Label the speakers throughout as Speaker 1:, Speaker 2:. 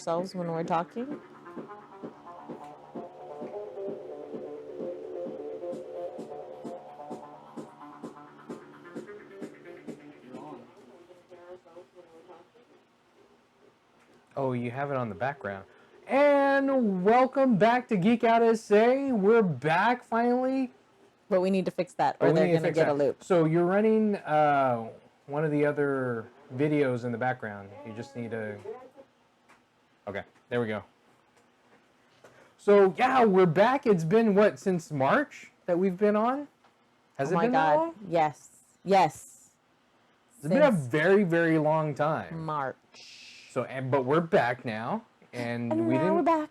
Speaker 1: ourselves when we're talking.
Speaker 2: Oh, you have it on the background. And welcome back to Geek Out SA. We're back finally.
Speaker 1: But we need to fix that, or they're going to get a loop.
Speaker 2: So you're running one of the other videos in the background. You just need to... Okay, there we go. So, yeah, we're back. It's been, what, since March that we've been on? Has it been that long?
Speaker 1: Yes. Yes.
Speaker 2: It's been a very, very long time.
Speaker 1: March.
Speaker 2: So, but we're back now. And
Speaker 1: we're back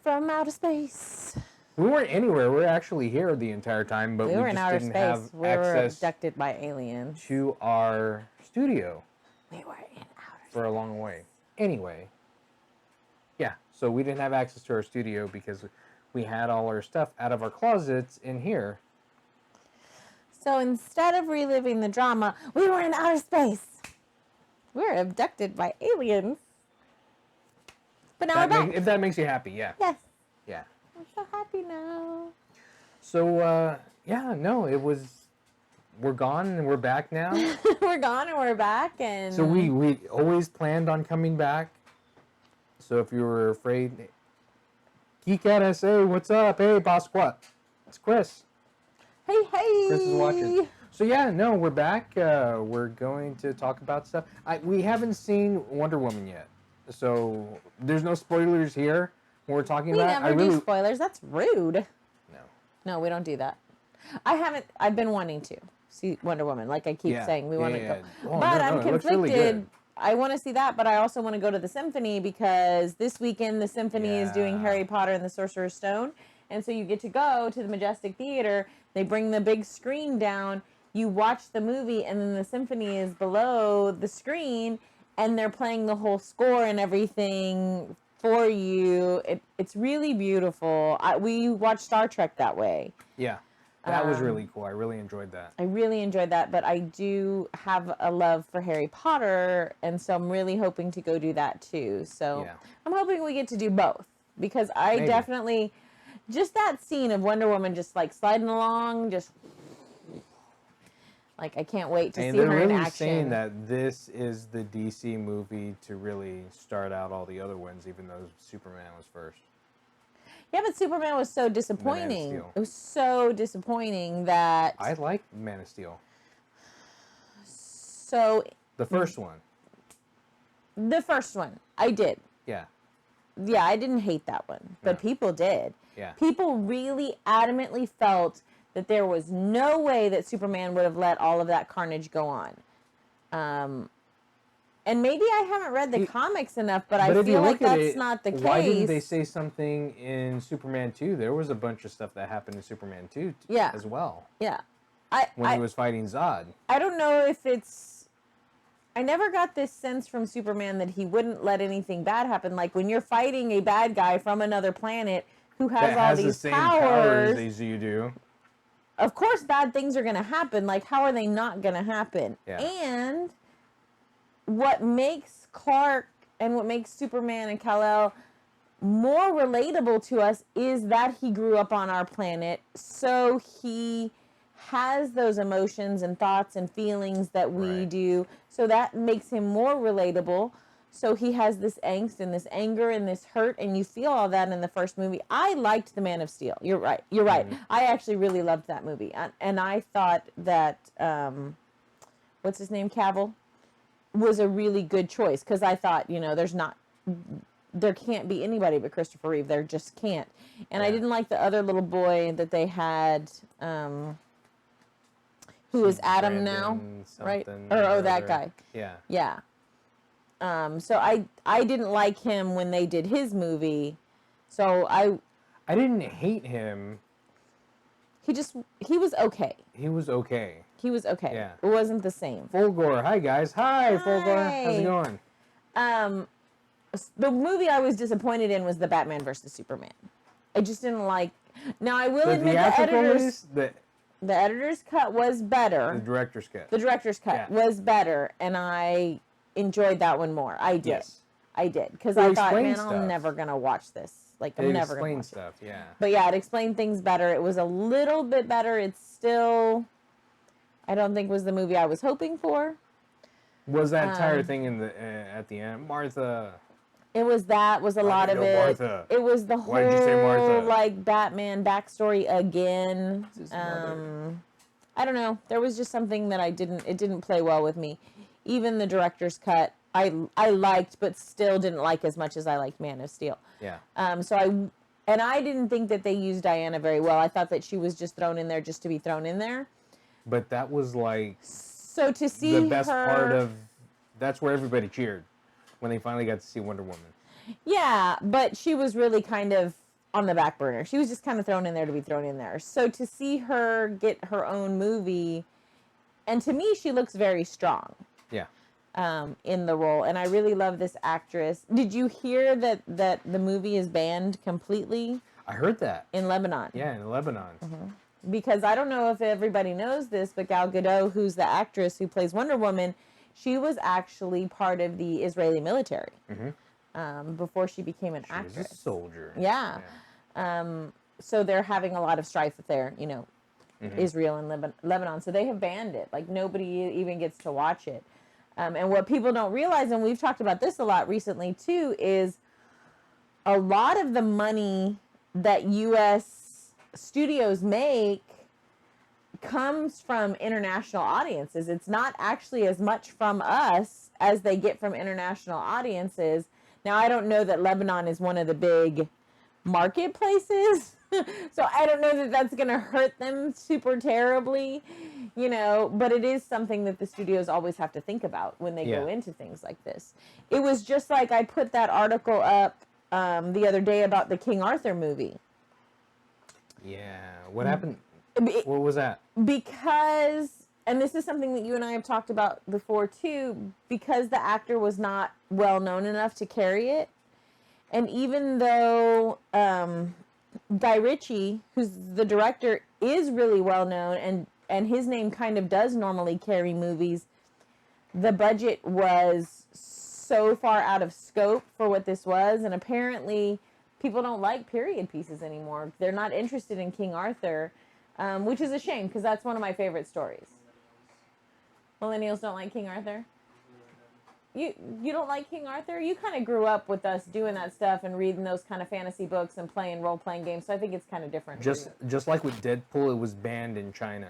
Speaker 1: from outer space.
Speaker 2: We weren't anywhere. We were actually here the entire time, but we
Speaker 1: were in
Speaker 2: just
Speaker 1: outer
Speaker 2: didn't
Speaker 1: space.
Speaker 2: have
Speaker 1: We
Speaker 2: access
Speaker 1: were abducted by aliens
Speaker 2: to our studio.
Speaker 1: We were in outer
Speaker 2: for a long way. Anyway, yeah. So we didn't have access to our studio because we had all our stuff out of our closets in here.
Speaker 1: So instead of reliving the drama, we were in outer space. We were abducted by aliens. But now we're back.
Speaker 2: If that makes you happy, yeah.
Speaker 1: Yes.
Speaker 2: Yeah.
Speaker 1: I'm so happy now.
Speaker 2: So, yeah, no, it was... We're gone and we're back now.
Speaker 1: We're gone and we're back. And
Speaker 2: so we always planned on coming back. So if you were afraid... Geek Out SA, what's up? Hey, boss, what? It's Chris.
Speaker 1: Hey, hey.
Speaker 2: Chris is watching. So yeah, no, we're back. We're going to talk about stuff. We haven't seen Wonder Woman yet. So there's no spoilers here when we're talking about it.
Speaker 1: We never do spoilers. That's rude.
Speaker 2: No.
Speaker 1: No, we don't do that. I've been wanting to see Wonder Woman. Like I keep saying, we want to go.
Speaker 2: Oh,
Speaker 1: but
Speaker 2: no,
Speaker 1: I'm conflicted. Really I want to see that, but I also want to go to the Symphony because this weekend the Symphony is doing Harry Potter and the Sorcerer's Stone. And so you get to go to the Majestic Theater. They bring the big screen down. You watch the movie, and then the Symphony is below the screen, and they're playing the whole score and everything for you. It's really beautiful. We watched Star Trek that way.
Speaker 2: Yeah, that was really cool. I really enjoyed that.
Speaker 1: I really enjoyed that, but I do have a love for Harry Potter, and so I'm really hoping to go do that too. So I'm hoping we get to do both, because I definitely... Just that scene of Wonder Woman just like sliding along, just... Like, I can't wait to see her in action.
Speaker 2: They're really saying that this is the DC movie to really start out all the other ones, even though Superman was first.
Speaker 1: Yeah, but Superman was so disappointing. It was so disappointing that...
Speaker 2: I like Man of Steel.
Speaker 1: So...
Speaker 2: The first one.
Speaker 1: The first one. I did.
Speaker 2: Yeah.
Speaker 1: Yeah, I didn't hate that one, but people did.
Speaker 2: Yeah.
Speaker 1: People really adamantly felt that there was no way that Superman would have let all of that carnage go on. And maybe I haven't read the comics enough, but I feel like that's not the case.
Speaker 2: Why didn't they say something in Superman 2? There was a bunch of stuff that happened in Superman 2 as well.
Speaker 1: Yeah.
Speaker 2: When he was fighting Zod.
Speaker 1: I don't know if it's... I never got this sense from Superman that he wouldn't let anything bad happen. Like, when you're fighting a bad guy from another planet who has all these
Speaker 2: the same powers as you do.
Speaker 1: Of course, bad things are going to happen. Like, how are they not going to happen?
Speaker 2: Yeah.
Speaker 1: And what makes Clark and what makes Superman and Kal-El more relatable to us is that he grew up on our planet. So he has those emotions and thoughts and feelings that we do. So that makes him more relatable. So he has this angst and this anger and this hurt, and you feel all that in the first movie. I liked The Man of Steel. You're right. You're right. Mm-hmm. I actually really loved that movie. And I thought that, what's his name, Cavill, was a really good choice. Because I thought, there can't be anybody but Christopher Reeve. There just can't. And I didn't like the other little boy that they had, who is Adam now, right? Or that guy.
Speaker 2: Yeah.
Speaker 1: Yeah. So I didn't like him when they did his movie. So I
Speaker 2: didn't hate him.
Speaker 1: He was okay.
Speaker 2: He was okay.
Speaker 1: He was okay.
Speaker 2: Yeah.
Speaker 1: It wasn't the same.
Speaker 2: Fulgore. Hi, guys. Hi, Fulgore. How's it going?
Speaker 1: The movie I was disappointed in was the Batman versus Superman. I just didn't like... Now, I will admit the editor's cut was better.
Speaker 2: The director's cut.
Speaker 1: The director's cut was better, and I enjoyed that one more. I did.
Speaker 2: Yes.
Speaker 1: I did, because
Speaker 2: It
Speaker 1: I thought,
Speaker 2: explained
Speaker 1: man,
Speaker 2: stuff.
Speaker 1: I'm never gonna watch this. Like, I'm
Speaker 2: It
Speaker 1: never gonna
Speaker 2: explained
Speaker 1: watch
Speaker 2: stuff, yeah.
Speaker 1: But yeah, it explained things better. It was a little bit better. It's still, I don't think was the movie I was hoping for.
Speaker 2: Was that entire thing in the at the end, Martha?
Speaker 1: It was that was a lot of it.
Speaker 2: Martha?
Speaker 1: It was the
Speaker 2: Why did you say
Speaker 1: whole
Speaker 2: Martha?
Speaker 1: like Batman backstory again.
Speaker 2: It's his mother.
Speaker 1: I don't know. There was just something that it didn't play well with me. Even the director's cut, I liked, but still didn't like as much as I liked Man of Steel.
Speaker 2: Yeah.
Speaker 1: I didn't think that they used Diana very well. I thought that she was just thrown in there just to be thrown in there.
Speaker 2: But that was like
Speaker 1: So to see
Speaker 2: the best
Speaker 1: her,
Speaker 2: part of. That's where everybody cheered when they finally got to see Wonder Woman.
Speaker 1: yeah, but she was really kind of on the back burner. She was just kind of thrown in there to be thrown in there. So to see her get her own movie, and to me, she looks very strong.
Speaker 2: Yeah.
Speaker 1: In the role, and I really love this actress. Did you hear that the movie is banned completely?
Speaker 2: I heard that.
Speaker 1: In Lebanon.
Speaker 2: Yeah, in Lebanon.
Speaker 1: Mm-hmm. Because I don't know if everybody knows this, but Gal Gadot, who's the actress who plays Wonder Woman, she was actually part of the Israeli military before she became an actress.
Speaker 2: She was a soldier.
Speaker 1: Yeah. So they're having a lot of strife there, Israel and Lebanon. So they have banned it. Like, nobody even gets to watch it. And what people don't realize, and we've talked about this a lot recently too, is a lot of the money that U.S. studios make comes from international audiences. It's not actually as much from us as they get from international audiences. Now, I don't know that Lebanon is one of the big marketplaces, so I don't know that that's going to hurt them super terribly, but it is something that the studios always have to think about when they go into things like this. It was just like I put that article up the other day about the King Arthur movie.
Speaker 2: Yeah. What happened? What was that? Because,
Speaker 1: and this is something that you and I have talked about before too, because the actor was not well known enough to carry it. And even though Guy Ritchie, who's the director, is really well known and his name kind of does normally carry movies, the budget was so far out of scope for what this was. And apparently people don't like period pieces anymore. They're not interested in King Arthur, which is a shame because that's one of my favorite stories. Millennials don't like King Arthur? You don't like King Arthur? You kind of grew up with us doing that stuff and reading those kind of fantasy books and playing role-playing games, so I think it's kind of different.
Speaker 2: Just like with Deadpool, it was banned in China.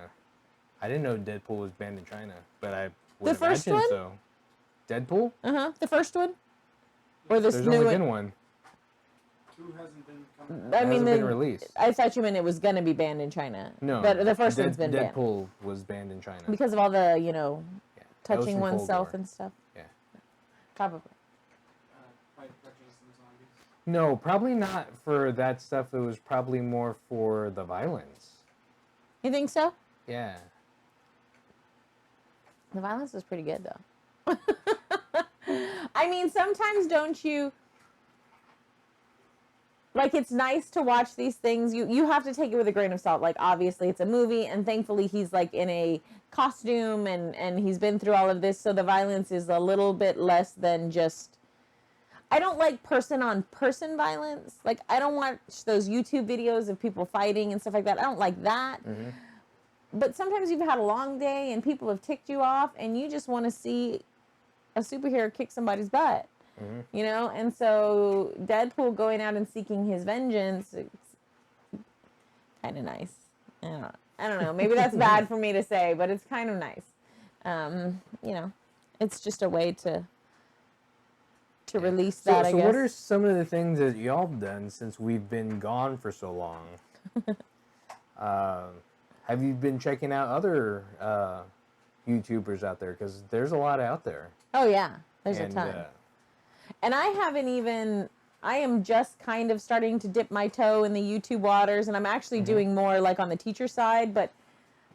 Speaker 2: I didn't know Deadpool was banned in China, but I would imagine so. Deadpool?
Speaker 1: The first one? Or this
Speaker 2: There's
Speaker 1: new
Speaker 2: only been one.
Speaker 3: Two hasn't been coming out.
Speaker 2: Hasn't been released.
Speaker 1: I thought you meant it was going to be banned in China.
Speaker 2: No.
Speaker 1: But the first one's been banned.
Speaker 2: Deadpool was banned in China.
Speaker 1: Because of all the, touching
Speaker 2: from
Speaker 1: oneself
Speaker 2: Cold War.
Speaker 1: and stuff.
Speaker 2: Yeah.
Speaker 1: Probably.
Speaker 3: Probably purchased some zombies.
Speaker 2: No, probably not for that stuff. It was probably more for the violence.
Speaker 1: You think so?
Speaker 2: Yeah.
Speaker 1: The violence is pretty good, though. I mean, sometimes don't you... Like, it's nice to watch these things. You have to take it with a grain of salt. Like, obviously, it's a movie, and thankfully, he's, like, in a costume, and he's been through all of this, so the violence is a little bit less than just... I don't like person-on-person violence. Like, I don't watch those YouTube videos of people fighting and stuff like that. I don't like that. Mm-hmm. But sometimes you've had a long day, and people have ticked you off, and you just want to see a superhero kick somebody's butt. Mm-hmm. And so Deadpool going out and seeking his vengeance, it's kind of nice. I don't know. Maybe that's bad for me to say, but it's kind of nice. It's just a way to release that, I guess.
Speaker 2: So what are some of the things that y'all have done since we've been gone for so long? Have you been checking out other YouTubers out there? Because there's a lot out there.
Speaker 1: Oh, yeah. There's a ton. And I am just kind of starting to dip my toe in the YouTube waters, and I'm actually doing more like on the teacher side, but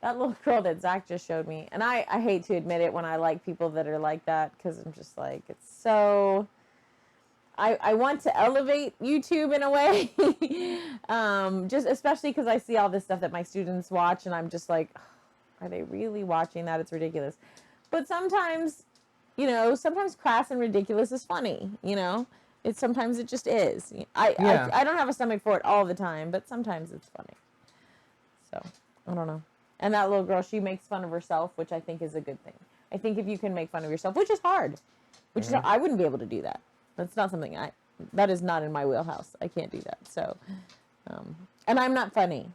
Speaker 1: that little girl that Zach just showed me, and I hate to admit it when I like people that are like that, because I'm just like, it's so... I want to elevate YouTube in a way, just especially because I see all this stuff that my students watch, and I'm just like, are they really watching that? It's ridiculous. But sometimes you know, sometimes crass and ridiculous is funny, you know? Sometimes it just is.
Speaker 2: Yeah.
Speaker 1: I don't have a stomach for it all the time, but sometimes it's funny. So, I don't know. And that little girl, she makes fun of herself, which I think is a good thing. I think if you can make fun of yourself, which is hard, is I wouldn't be able to do that. That's not something that is not in my wheelhouse. I can't do that. So, and I'm not funny.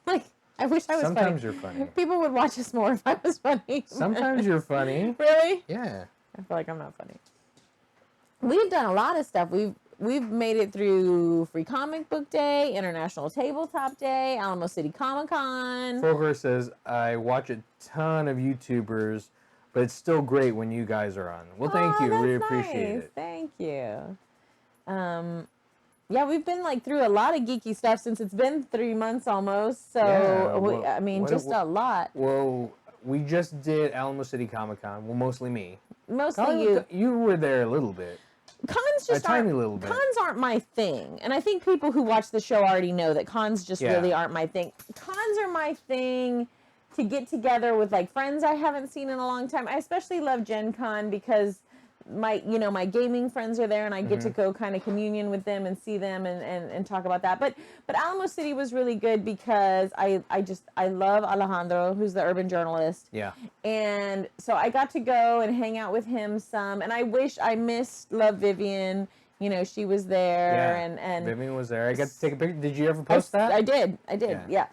Speaker 1: Like, I wish I was funny.
Speaker 2: Sometimes you're funny.
Speaker 1: People would watch us more if I was funny.
Speaker 2: Sometimes you're funny.
Speaker 1: Really?
Speaker 2: Yeah.
Speaker 1: I feel like I'm not funny. We've done a lot of stuff. We've made it through Free Comic Book Day, International Tabletop Day, Alamo City Comic Con.
Speaker 2: Fulgur says, I watch a ton of YouTubers, but it's still great when you guys are on. Well, thank you. We appreciate it.
Speaker 1: Thank you. Yeah, we've been like through a lot of geeky stuff since it's been 3 months almost. So,
Speaker 2: Yeah,
Speaker 1: I mean, just a lot.
Speaker 2: Well, we just did Alamo City Comic Con. Well, mostly me.
Speaker 1: Mostly you.
Speaker 2: You were there a little bit.
Speaker 1: Cons just
Speaker 2: tiny little bit.
Speaker 1: Cons aren't my thing, and I think people who watch the show already know that cons just really aren't my thing. Cons are my thing to get together with like friends I haven't seen in a long time. I especially love Gen Con because my gaming friends are there, and I get to go kind of communion with them and see them and talk about that. But Alamo City was really good because I love Alejandro, who's the urban journalist.
Speaker 2: Yeah.
Speaker 1: And so I got to go and hang out with him some, and I missed Love Vivian. You know, she was there, and
Speaker 2: Vivian was there. I got to take a picture. Did you ever post that?
Speaker 1: I did. Yeah.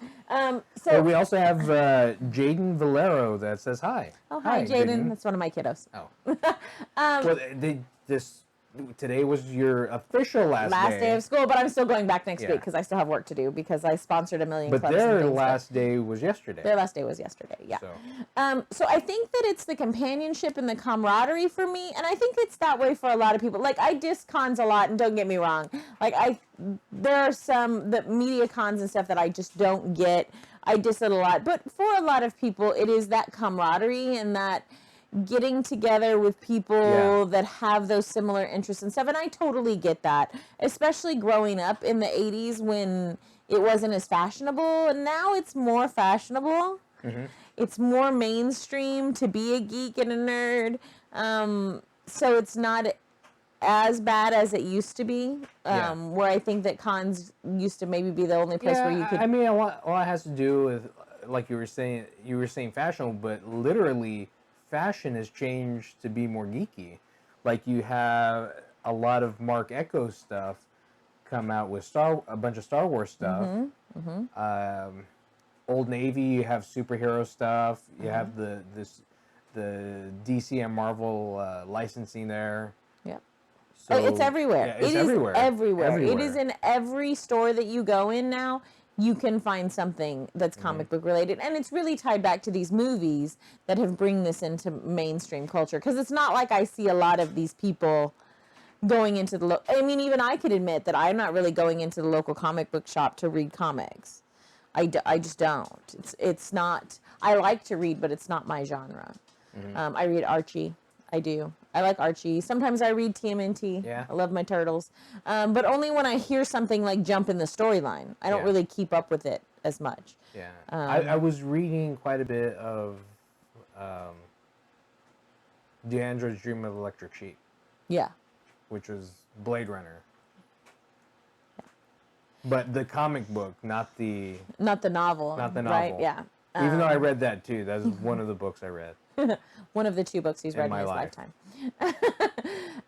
Speaker 2: So we also have Jaden Valero that says hi.
Speaker 1: Oh, hi, Jaden. That's one of my kiddos.
Speaker 2: Oh. Well, today was your official last
Speaker 1: day of school, but I'm still going back next week because I still have work to do because I sponsored a million clubs.
Speaker 2: But their last day was yesterday.
Speaker 1: Their last day was yesterday, yeah. So I think that it's the companionship and the camaraderie for me, and I think it's that way for a lot of people. Like, I diss cons a lot, and don't get me wrong. Like, there are some, the media cons and stuff that I just don't get. I diss it a lot. But for a lot of people, it is that camaraderie and that getting together with people that have those similar interests and stuff. And I totally get that, especially growing up in the 80s when it wasn't as fashionable. And now it's more fashionable. It's more mainstream to be a geek and a nerd. So it's not as bad as it used to be, where I think that cons used to maybe be the only place where you could...
Speaker 2: I mean, a lot has to do with, like you were saying fashionable, but literally fashion has changed to be more geeky. Like, you have a lot of Mark Echo stuff come out with a bunch of Star Wars stuff. Old Navy, you have superhero stuff. You have the DC and Marvel licensing there.
Speaker 1: Yep.
Speaker 2: So,
Speaker 1: it's everywhere.
Speaker 2: Yeah, it's everywhere.
Speaker 1: It is in every store that you go in now. You can find something that's comic book related. And it's really tied back to these movies that have bring this into mainstream culture. Because it's not like I see a lot of these people going into I mean, even I could admit that I'm not really going into the local comic book shop to read comics. I just don't. It's not, I like to read, but it's not my genre. I read Archie. I do. I like Archie. Sometimes I read TMNT.
Speaker 2: Yeah.
Speaker 1: I love my turtles. But only when I hear something like jump in the storyline. I don't really keep up with it as much.
Speaker 2: Yeah. I was reading quite a bit of The Android's Dream of Electric Sheep. Yeah. Which was Blade Runner. Yeah. But the comic book, not the
Speaker 1: novel.
Speaker 2: Not the novel.
Speaker 1: Right? Yeah.
Speaker 2: Even though I read that too. That was one of the books I read.
Speaker 1: One of the 2 books he's read in his lifetime.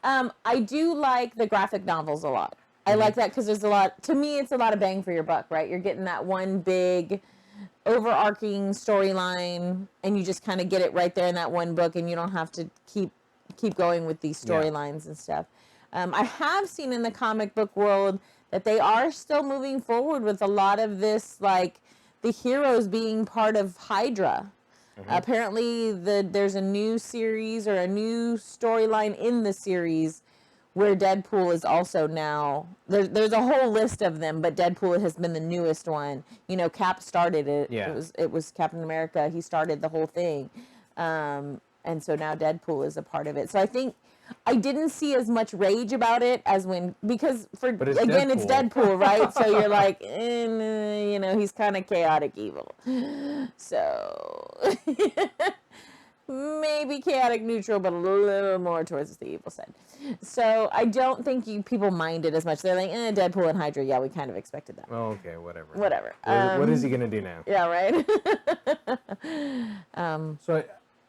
Speaker 1: I do like the graphic novels a lot. I like that because there's a lot, to me, it's a lot of bang for your buck, right? You're getting that one big overarching storyline and you just kind of get it right there in that one book and you don't have to keep going with these storylines and stuff. I have seen in the comic book world that they are still moving forward with a lot of this, like the heroes being part of Hydra. Apparently there's a new series or a new storyline in the series where Deadpool is also now, there's a whole list of them, but Deadpool has been the newest one. You know, Cap started it. Yeah. It was Captain America. He started the whole thing. And so now Deadpool is a part of it. So I think I didn't see as much rage about it as because it's Deadpool, right? So you're like, you know, he's kind of chaotic evil. So maybe chaotic neutral, but a little more towards the evil side. So I don't think people mind it as much. They're like, Deadpool and Hydra, yeah, we kind of expected that.
Speaker 2: Oh, okay, whatever.
Speaker 1: Whatever.
Speaker 2: What is he gonna do now?
Speaker 1: Yeah, right.
Speaker 2: So,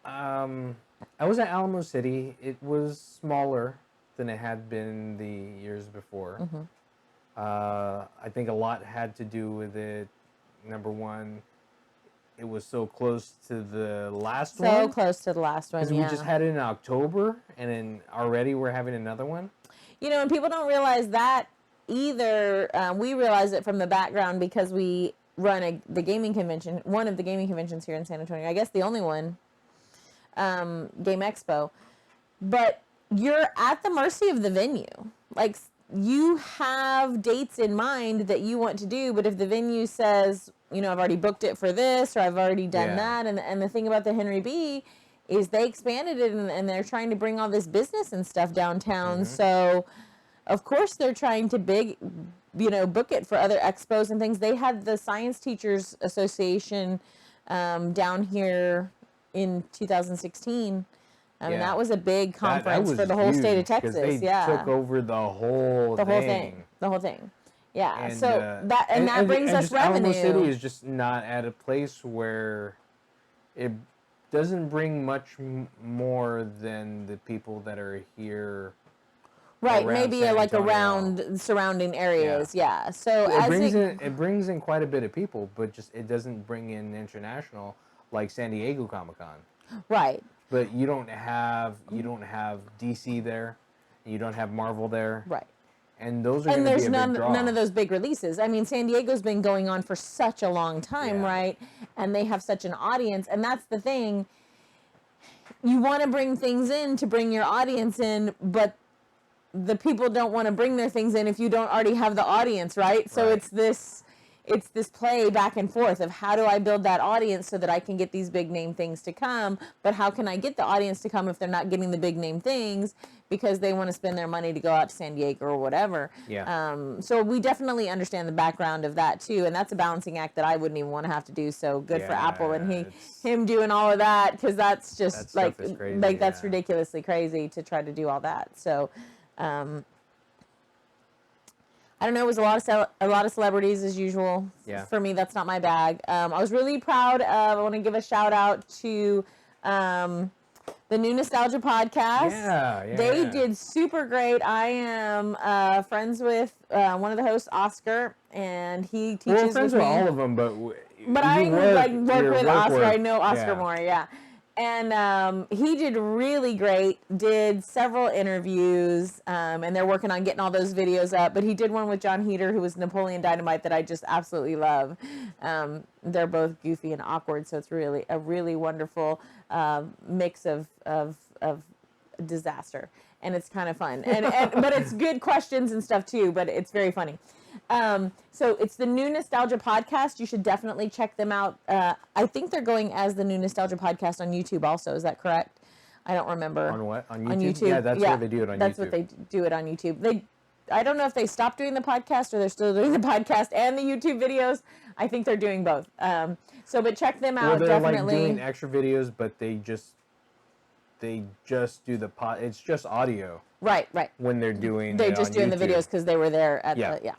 Speaker 2: I was at Alamo City. It was smaller than it had been the years before.
Speaker 1: Mm-hmm.
Speaker 2: I think a lot had to do with it. Number one, it was so close to the last one.
Speaker 1: So close to the last one,
Speaker 2: Because
Speaker 1: yeah.
Speaker 2: we just had it in October, and then already we're having another one.
Speaker 1: You know, and people don't realize that either. We realize it from the background because we run the gaming convention, one of the gaming conventions here in San Antonio. I guess the only one, Game Expo. But you're at the mercy of the venue. Like, you have dates in mind that you want to do, but if the venue says, you know, I've already booked it for this, or I've already done that, and the thing about the Henry B is they expanded it, and they're trying to bring all this business and stuff downtown.
Speaker 2: Mm-hmm.
Speaker 1: So, of course, they're trying to book it for other expos and things. They had the Science Teachers Association down here in 2016. And that was a big conference for the whole state of Texas.
Speaker 2: They took over the whole thing.
Speaker 1: The whole thing. Yeah.
Speaker 2: And,
Speaker 1: So that brings us revenue.
Speaker 2: Alamo City is just not at a place where it doesn't bring much more than the people that are here.
Speaker 1: Right, maybe around surrounding areas, yeah. So
Speaker 2: it brings in quite a bit of people, but just it doesn't bring in international like San Diego Comic-Con.
Speaker 1: Right.
Speaker 2: But you don't have DC there, you don't have Marvel there,
Speaker 1: right?
Speaker 2: And those are going to be a big draw.
Speaker 1: And there's none of those big releases. I mean, San Diego's been going on for such a long time, right? And they have such an audience, and that's the thing. You want to bring things in to bring your audience in, but the people don't want to bring their things in if you don't already have the audience, right? So it's this play back and forth of how do I build that audience so that I can get these big name things to come, but how can I get the audience to come if they're not getting the big name things because they want to spend their money to go out to San Diego or whatever.
Speaker 2: Yeah.
Speaker 1: So we definitely understand the background of that too, and that's a balancing act that I wouldn't even want to have to do. So good for Apple and him doing all of that, because that's just that's ridiculously crazy to try to do all that. So. I don't know. It was a lot of celebrities as usual.
Speaker 2: Yeah.
Speaker 1: For me, that's not my bag. I was really proud of. I want to give a shout out to the New Nostalgia podcast.
Speaker 2: Yeah.
Speaker 1: They did super great. I am friends with one of the hosts, Oscar, and he teaches
Speaker 2: We're friends with all of them, but
Speaker 1: I work with Oscar. I know Oscar
Speaker 2: yeah.
Speaker 1: more. Yeah. And he did really great, did several interviews, and they're working on getting all those videos up. But he did one with John Heater, who was Napoleon Dynamite, that I just absolutely love. They're both goofy and awkward, so it's really a really wonderful mix of disaster. And it's kind of fun. But it's good questions and stuff, too, but it's very funny. So it's the New Nostalgia podcast. You should definitely check them out. I think they're going as the New Nostalgia podcast on YouTube also. Is that correct? I don't remember.
Speaker 2: On what? On YouTube?
Speaker 1: On YouTube.
Speaker 2: Yeah, that's where they do it on YouTube.
Speaker 1: That's what they do it on YouTube. I don't know if they stopped doing the podcast or they're still doing the podcast and the YouTube videos. I think they're doing both. But check them out.
Speaker 2: They're
Speaker 1: definitely.
Speaker 2: Like doing extra videos, but they just do the pod. It's just audio.
Speaker 1: Right.
Speaker 2: When they're doing
Speaker 1: the videos because they were there at
Speaker 2: the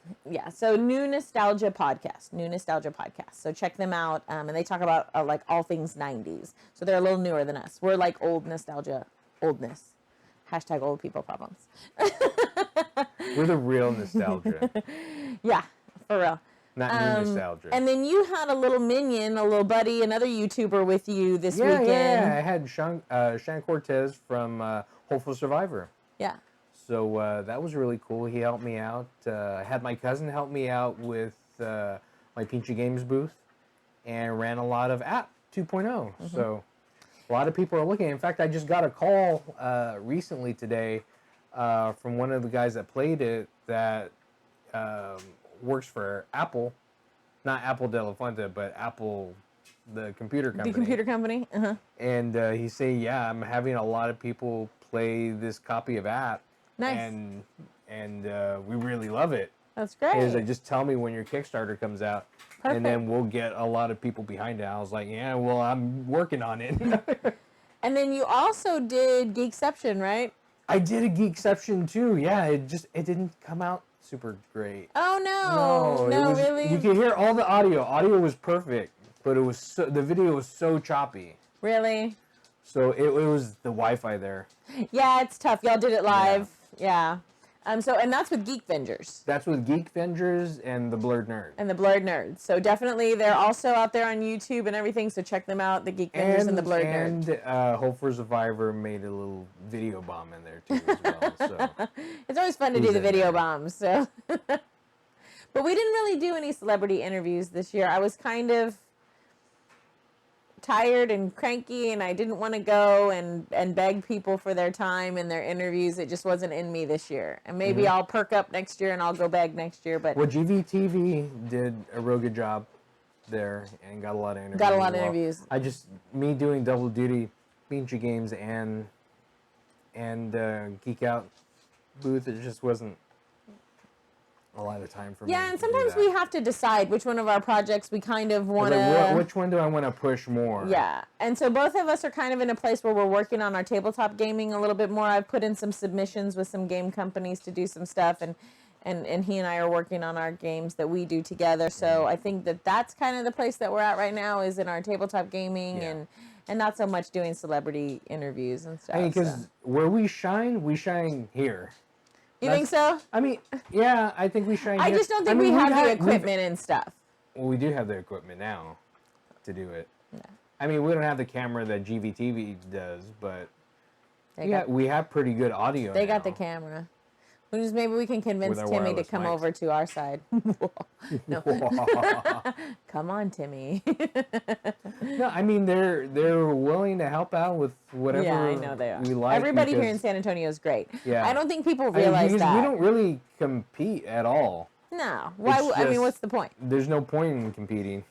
Speaker 1: So New Nostalgia podcast. So check them out, and they talk about like all things 90s. So they're a little newer than us. We're like old nostalgia, oldness. # old people problems.
Speaker 2: We're the real nostalgia.
Speaker 1: Yeah, for real.
Speaker 2: Not new nostalgia.
Speaker 1: And then you had a little minion, a little buddy, another YouTuber with you this weekend.
Speaker 2: Yeah, I had Sean Cortez from Hopeful Survivor.
Speaker 1: Yeah.
Speaker 2: So that was really cool. He helped me out. I had my cousin help me out with my Pinchy Games booth and ran a lot of App 2.0. Mm-hmm. So a lot of people are looking. In fact, I just got a call recently today from one of the guys that played it that works for Apple. Not Apple de la Fuente, but Apple, the computer company.
Speaker 1: The computer company? Uh-huh.
Speaker 2: And he said, yeah, I'm having a lot of people play this copy of App.
Speaker 1: Nice.
Speaker 2: And we really love it.
Speaker 1: That's great.
Speaker 2: He was like, just tell me when your Kickstarter comes out.
Speaker 1: Perfect.
Speaker 2: And then we'll get a lot of people behind it. I was like, yeah, well, I'm working on it.
Speaker 1: And then you also did Geekception, right?
Speaker 2: I did a Geekception too. Yeah, it didn't come out super great.
Speaker 1: Oh no,
Speaker 2: No, it
Speaker 1: no,
Speaker 2: was.
Speaker 1: really,
Speaker 2: You can hear all the audio. Audio was perfect, but the video was so choppy.
Speaker 1: really.
Speaker 2: So it was the Wi-Fi there.
Speaker 1: Yeah, it's tough. Y'all did it live. Yeah. So and that's with Geek Vengers.
Speaker 2: That's with Geek Vengers and the Blurred Nerd.
Speaker 1: And the Blurred Nerds. So definitely they're also out there on YouTube and everything. So check them out, the Geek Vengers and the Blurred Nerds.
Speaker 2: And Hope for Survivor made a little video bomb in there too as well. So
Speaker 1: It's always fun to do
Speaker 2: Who's
Speaker 1: the
Speaker 2: in
Speaker 1: video
Speaker 2: there?
Speaker 1: bombs. So, but we didn't really do any celebrity interviews this year. I was kind of tired and cranky, and I didn't want to go and beg people for their time and their interviews. It just wasn't in me this year. And maybe I'll perk up next year and I'll go beg next year. But
Speaker 2: well, GVTV did a real good job there and got a lot of interviews.
Speaker 1: got a lot of
Speaker 2: as well.
Speaker 1: interviews.
Speaker 2: Me doing double duty, Beanchy Games and Geek Out booth, it just wasn't a lot of time for me.
Speaker 1: Yeah, and
Speaker 2: to do
Speaker 1: sometimes
Speaker 2: that.
Speaker 1: we have to decide which one of our projects we kind of want
Speaker 2: Like,
Speaker 1: to.
Speaker 2: which one do I want to push more?
Speaker 1: Yeah, and so both of us are kind of in a place where we're working on our tabletop gaming a little bit more. I've put in some submissions with some game companies to do some stuff, and he and I are working on our games that we do together. So I think that's kind of the place that we're at right now, is in our tabletop gaming
Speaker 2: Yeah.
Speaker 1: and not so much doing celebrity interviews and stuff.
Speaker 2: I mean, because
Speaker 1: so.
Speaker 2: where we shine here.
Speaker 1: You think so?
Speaker 2: I mean, yeah, I think we shine
Speaker 1: I
Speaker 2: here.
Speaker 1: just don't think
Speaker 2: I mean,
Speaker 1: we have the
Speaker 2: we've-
Speaker 1: equipment and stuff.
Speaker 2: Well, we do have the equipment now to do it.
Speaker 1: Yeah.
Speaker 2: I mean, we don't have the camera that GVTV does, but
Speaker 1: They
Speaker 2: yeah,
Speaker 1: got,
Speaker 2: we have pretty good audio.
Speaker 1: they got the
Speaker 2: now.
Speaker 1: camera. Maybe we can convince
Speaker 2: With our
Speaker 1: Timmy to
Speaker 2: wireless
Speaker 1: come
Speaker 2: mics.
Speaker 1: over to our side. No. Come on, Timmy.
Speaker 2: No, I mean they're willing to help out with whatever.
Speaker 1: Yeah, I know they are.
Speaker 2: We like
Speaker 1: Everybody here in
Speaker 2: because-
Speaker 1: San Antonio is great.
Speaker 2: Yeah.
Speaker 1: I don't think people
Speaker 2: I mean,
Speaker 1: realize
Speaker 2: because
Speaker 1: that.
Speaker 2: we don't really compete at all.
Speaker 1: No. Why?
Speaker 2: It's
Speaker 1: I mean,
Speaker 2: just-
Speaker 1: what's the point?
Speaker 2: There's no point in competing.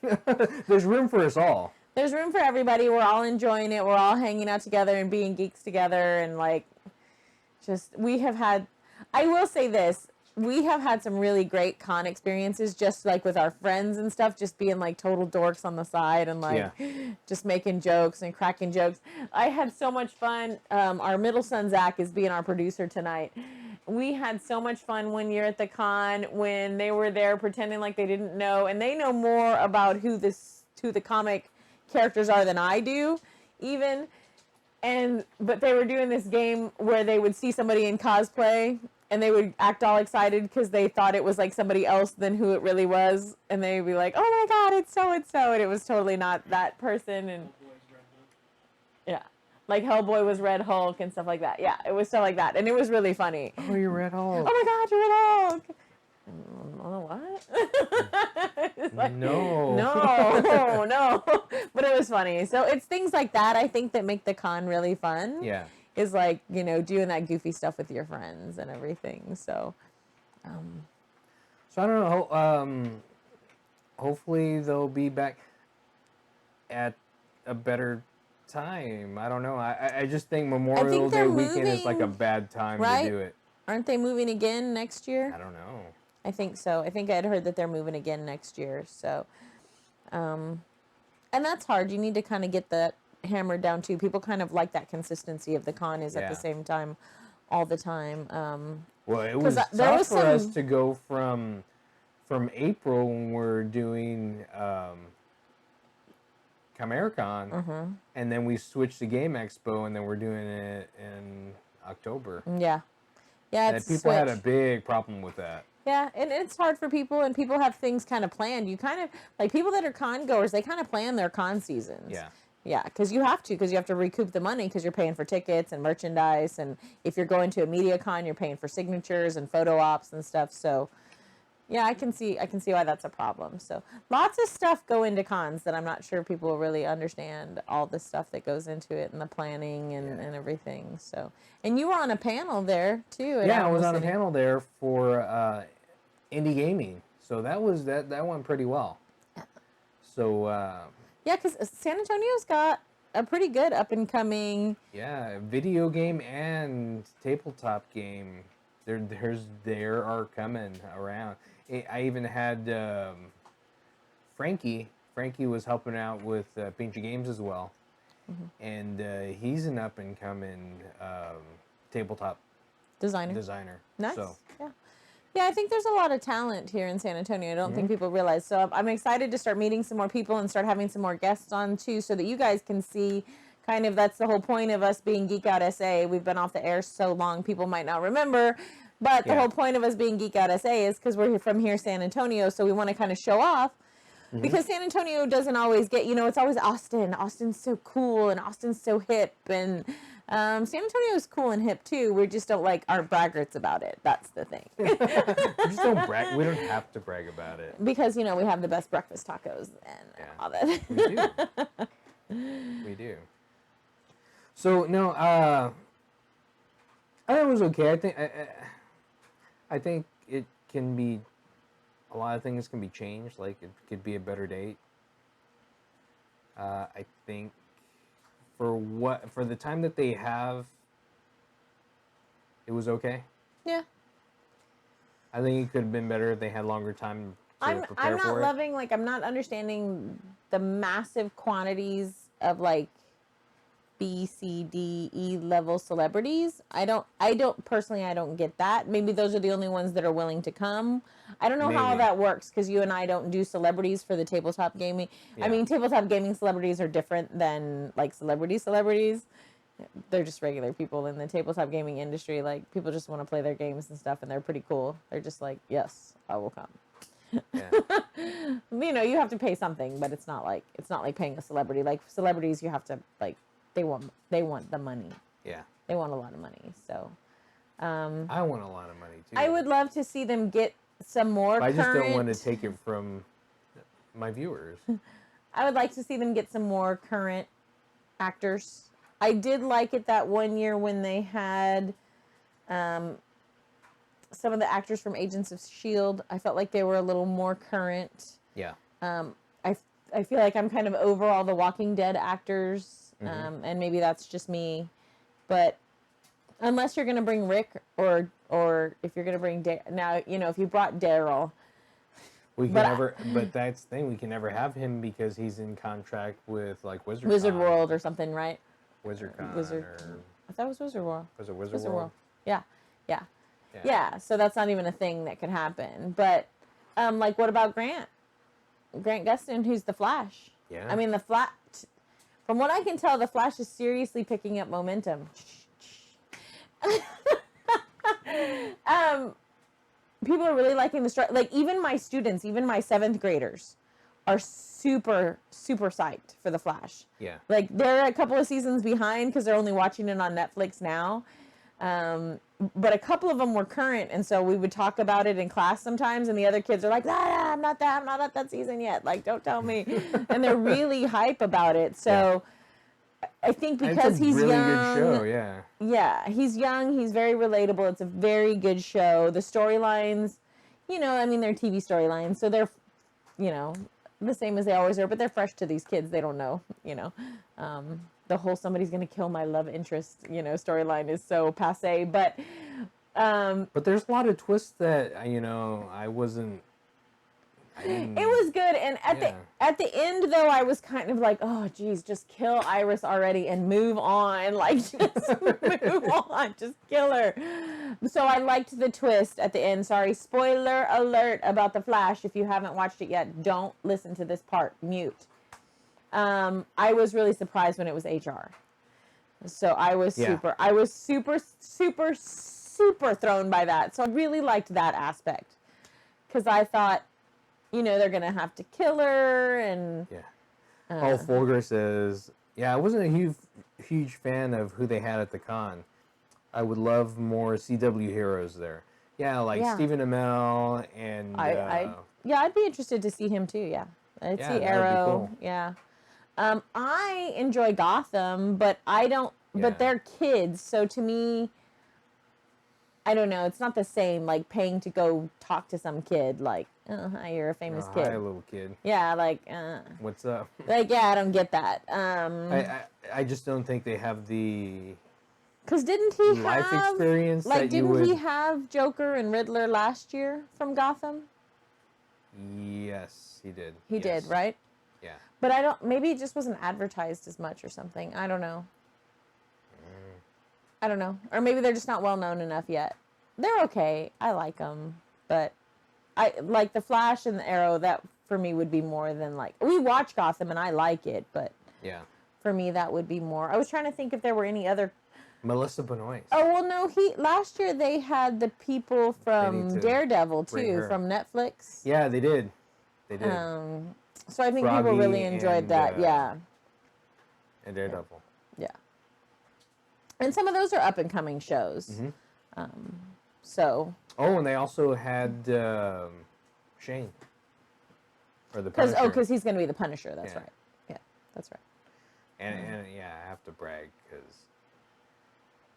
Speaker 2: There's room for us all.
Speaker 1: There's room for everybody. We're all enjoying it. We're all hanging out together and being geeks together, and like, we have had. I will say this. We have had some really great con experiences, just like with our friends and stuff, just being like total dorks on the side and like just making jokes and cracking jokes. I had so much fun. Our middle son, Zach, is being our producer tonight. We had so much fun one year at the con when they were there pretending like they didn't know, and they know more about who the comic characters are than I do, even. But they were doing this game where they would see somebody in cosplay and they would act all excited because they thought it was like somebody else than who it really was, and they'd be like, "Oh my God, it's so and so," and it was totally not that person. And yeah, like Hellboy was Red Hulk and stuff like that. Yeah, it was stuff like that, and it was really funny.
Speaker 2: Oh, you're Red Hulk.
Speaker 1: Oh my God, you're Red Hulk. What? It's like,
Speaker 2: No.
Speaker 1: no. But it was funny. So it's things like that, I think, that make the con really fun.
Speaker 2: Yeah.
Speaker 1: Is like, doing that goofy stuff with your friends and everything. So,
Speaker 2: So I don't know. Hopefully they'll be back at a better time. I don't know. I just think Memorial Day
Speaker 1: they're
Speaker 2: weekend is like a
Speaker 1: moving,
Speaker 2: bad time
Speaker 1: right?
Speaker 2: to do it.
Speaker 1: aren't they moving again next year?
Speaker 2: I don't know.
Speaker 1: I think so. I think I had heard that they're moving again next year. So, and that's hard. You need to kind of get that hammered down too. People kind of like that consistency of the con is at
Speaker 2: Yeah.
Speaker 1: the same time, all the time.
Speaker 2: Well, it was
Speaker 1: there
Speaker 2: tough
Speaker 1: was
Speaker 2: for us
Speaker 1: some-
Speaker 2: to go from April when we're doing ChimeraCon,
Speaker 1: Mm-hmm.
Speaker 2: and then we switched to Game Expo, and then we're doing it in October.
Speaker 1: Yeah. Yeah,
Speaker 2: And
Speaker 1: it's
Speaker 2: people had a
Speaker 1: switched.
Speaker 2: big problem with that.
Speaker 1: Yeah, and it's hard for people, and people have things kind of planned. You kind of, like people that are con goers, they kind of plan their con seasons.
Speaker 2: Yeah.
Speaker 1: Yeah, because you have to recoup the money because you're paying for tickets and merchandise, and if you're going to a media con, you're paying for signatures and photo ops and stuff. So, yeah, I can see why that's a problem. So, lots of stuff go into cons that I'm not sure people really understand all the stuff that goes into it and the planning and everything. So, and you were on a panel there too. At
Speaker 2: Yeah, I was
Speaker 1: Alamo
Speaker 2: on a
Speaker 1: City.
Speaker 2: panel there for indie gaming, so that went pretty well. So
Speaker 1: Yeah, because San Antonio's got a pretty good up and coming.
Speaker 2: yeah, video game and tabletop game. There are coming around. I even had Frankie. Frankie was helping out with Pinchy Games as well, and he's an up and coming tabletop
Speaker 1: Designer. Nice.
Speaker 2: So
Speaker 1: Yeah. Yeah, I think there's a lot of talent here in San Antonio. I don't think people realize. So I'm excited to start meeting some more people and start having some more guests on too, so that you guys can see kind of, that's the whole point of us being Geek Out SA. We've been off the air so long, people might not remember. But the
Speaker 2: Yeah.
Speaker 1: whole point of us being Geek Out SA is because we're from here, San Antonio. So we want to kind of show off. Because San Antonio doesn't always get, it's always Austin. Austin's so cool and Austin's so hip. And San Antonio is cool and hip too. We just don't aren't braggarts about it. That's the thing.
Speaker 2: we just don't brag. We don't have to brag about it.
Speaker 1: Because, we have the best breakfast tacos and all that.
Speaker 2: We do. We do. So, no, I thought it was okay. I think it can be, a lot of things can be changed. Like, it could be a better date. I think for the time that they have, it was okay.
Speaker 1: Yeah.
Speaker 2: I think it could have been better if they had longer time to
Speaker 1: I'm
Speaker 2: prepare
Speaker 1: not
Speaker 2: for it.
Speaker 1: loving, I'm not understanding the massive quantities of B, C, D, E level celebrities. I don't personally, I don't get that. Maybe those are the only ones that are willing to come. I don't know how
Speaker 2: Maybe.
Speaker 1: that works because you and I don't do celebrities for the tabletop gaming. I
Speaker 2: Yeah.
Speaker 1: mean, tabletop gaming celebrities are different than celebrities. They're just regular people in the tabletop gaming industry. People just want to play their games and stuff, and they're pretty cool. They're just yes, I will come.
Speaker 2: Yeah.
Speaker 1: You have to pay something, but it's not like paying a celebrity. Celebrities, you have to they want the money.
Speaker 2: Yeah.
Speaker 1: They want a lot of money. So
Speaker 2: I want a lot of money too.
Speaker 1: I would love to see them get some more
Speaker 2: But I just don't want to
Speaker 1: current.
Speaker 2: take it from my viewers.
Speaker 1: I would like to see them get some more current actors. I did like it that one year when they had some of the actors from Agents of S.H.I.E.L.D. I felt like they were a little more current.
Speaker 2: Yeah.
Speaker 1: I feel like I'm kind of over all the Walking Dead actors, and maybe that's just me. But unless you're going to bring Rick or if you're going to bring now, if you brought Daryl.
Speaker 2: We can
Speaker 1: But
Speaker 2: never, but that's the thing. We can never have him because he's in contract with
Speaker 1: Wizard World or something, right?
Speaker 2: WizardCon.
Speaker 1: I thought it was Wizard World.
Speaker 2: Was it Wizard World?
Speaker 1: Yeah. Yeah. So that's not even a thing that could happen. But what about Grant Gustin, who's the Flash?
Speaker 2: Yeah.
Speaker 1: I mean, from what I can tell, the Flash is seriously picking up momentum. People are really liking the story. Even my students, even my 7th graders, are super, super psyched for the Flash.
Speaker 2: Yeah.
Speaker 1: They're a couple of seasons behind because they're only watching it on Netflix now. But a couple of them were current, and so we would talk about it in class sometimes, and the other kids are like, I'm not at that season yet. Don't tell me. And they're really hype about it. So I think because he's
Speaker 2: really
Speaker 1: young.
Speaker 2: Good show, yeah.
Speaker 1: Yeah, he's young. He's very relatable. It's a very good show. The storylines, they're TV storylines, so they're, the same as they always are, but they're fresh to these kids. They don't know, the whole somebody's going to kill my love interest, storyline is so passé. But
Speaker 2: there's a lot of twists that,
Speaker 1: it was good. And at the end, though, I was kind of like, oh, geez, just kill Iris already and move on. Just move on. Just kill her. So I liked the twist at the end. Sorry, spoiler alert about The Flash. If you haven't watched it yet, don't listen to this part. Mute. I was really surprised when it was HR. So I was super, super, super thrown by that. So I really liked that aspect. Because I thought, they're going to have to kill her. And
Speaker 2: Paul Folger says, I wasn't a huge fan of who they had at the con. I would love more CW heroes there. Stephen Amell and...
Speaker 1: I'd be interested to see him too, yeah. I'd see Arrow, yeah. I enjoy Gotham, but I don't... But they're kids, so to me... I don't know. It's not the same, paying to go talk to some kid, hi, you're a famous kid.
Speaker 2: Hi, little kid.
Speaker 1: Yeah,
Speaker 2: what's up?
Speaker 1: I don't get that.
Speaker 2: I just don't think they have the...
Speaker 1: Because didn't he
Speaker 2: life
Speaker 1: have...
Speaker 2: experience that you
Speaker 1: didn't
Speaker 2: would...
Speaker 1: he have Joker and Riddler last year from Gotham?
Speaker 2: Yes, he did.
Speaker 1: He did, right?
Speaker 2: Yeah.
Speaker 1: But I don't. Maybe it just wasn't advertised as much or something. I don't know. I don't know. Or maybe they're just not well known enough yet. They're okay. I like them, but I like the Flash and the Arrow. That for me would be more than like we watch Gotham and I like it, but
Speaker 2: Yeah.
Speaker 1: for me that would be more. I was trying to think if there were any other.
Speaker 2: Melissa Benoist.
Speaker 1: Oh well, no. Last year they had the people
Speaker 2: to
Speaker 1: from Daredevil
Speaker 2: bring
Speaker 1: too
Speaker 2: her.
Speaker 1: from Netflix.
Speaker 2: Yeah, they did. They did.
Speaker 1: So I think people
Speaker 2: Froggy
Speaker 1: really enjoyed
Speaker 2: and,
Speaker 1: that. Yeah.
Speaker 2: And Daredevil.
Speaker 1: Yeah. And some of those are up and coming shows.
Speaker 2: Mm-hmm.
Speaker 1: So.
Speaker 2: Oh, and they also had Shane. Or the Punisher.
Speaker 1: Because he's going to be the Punisher. That's
Speaker 2: Yeah.
Speaker 1: right. Yeah, that's right.
Speaker 2: And yeah, I have to brag because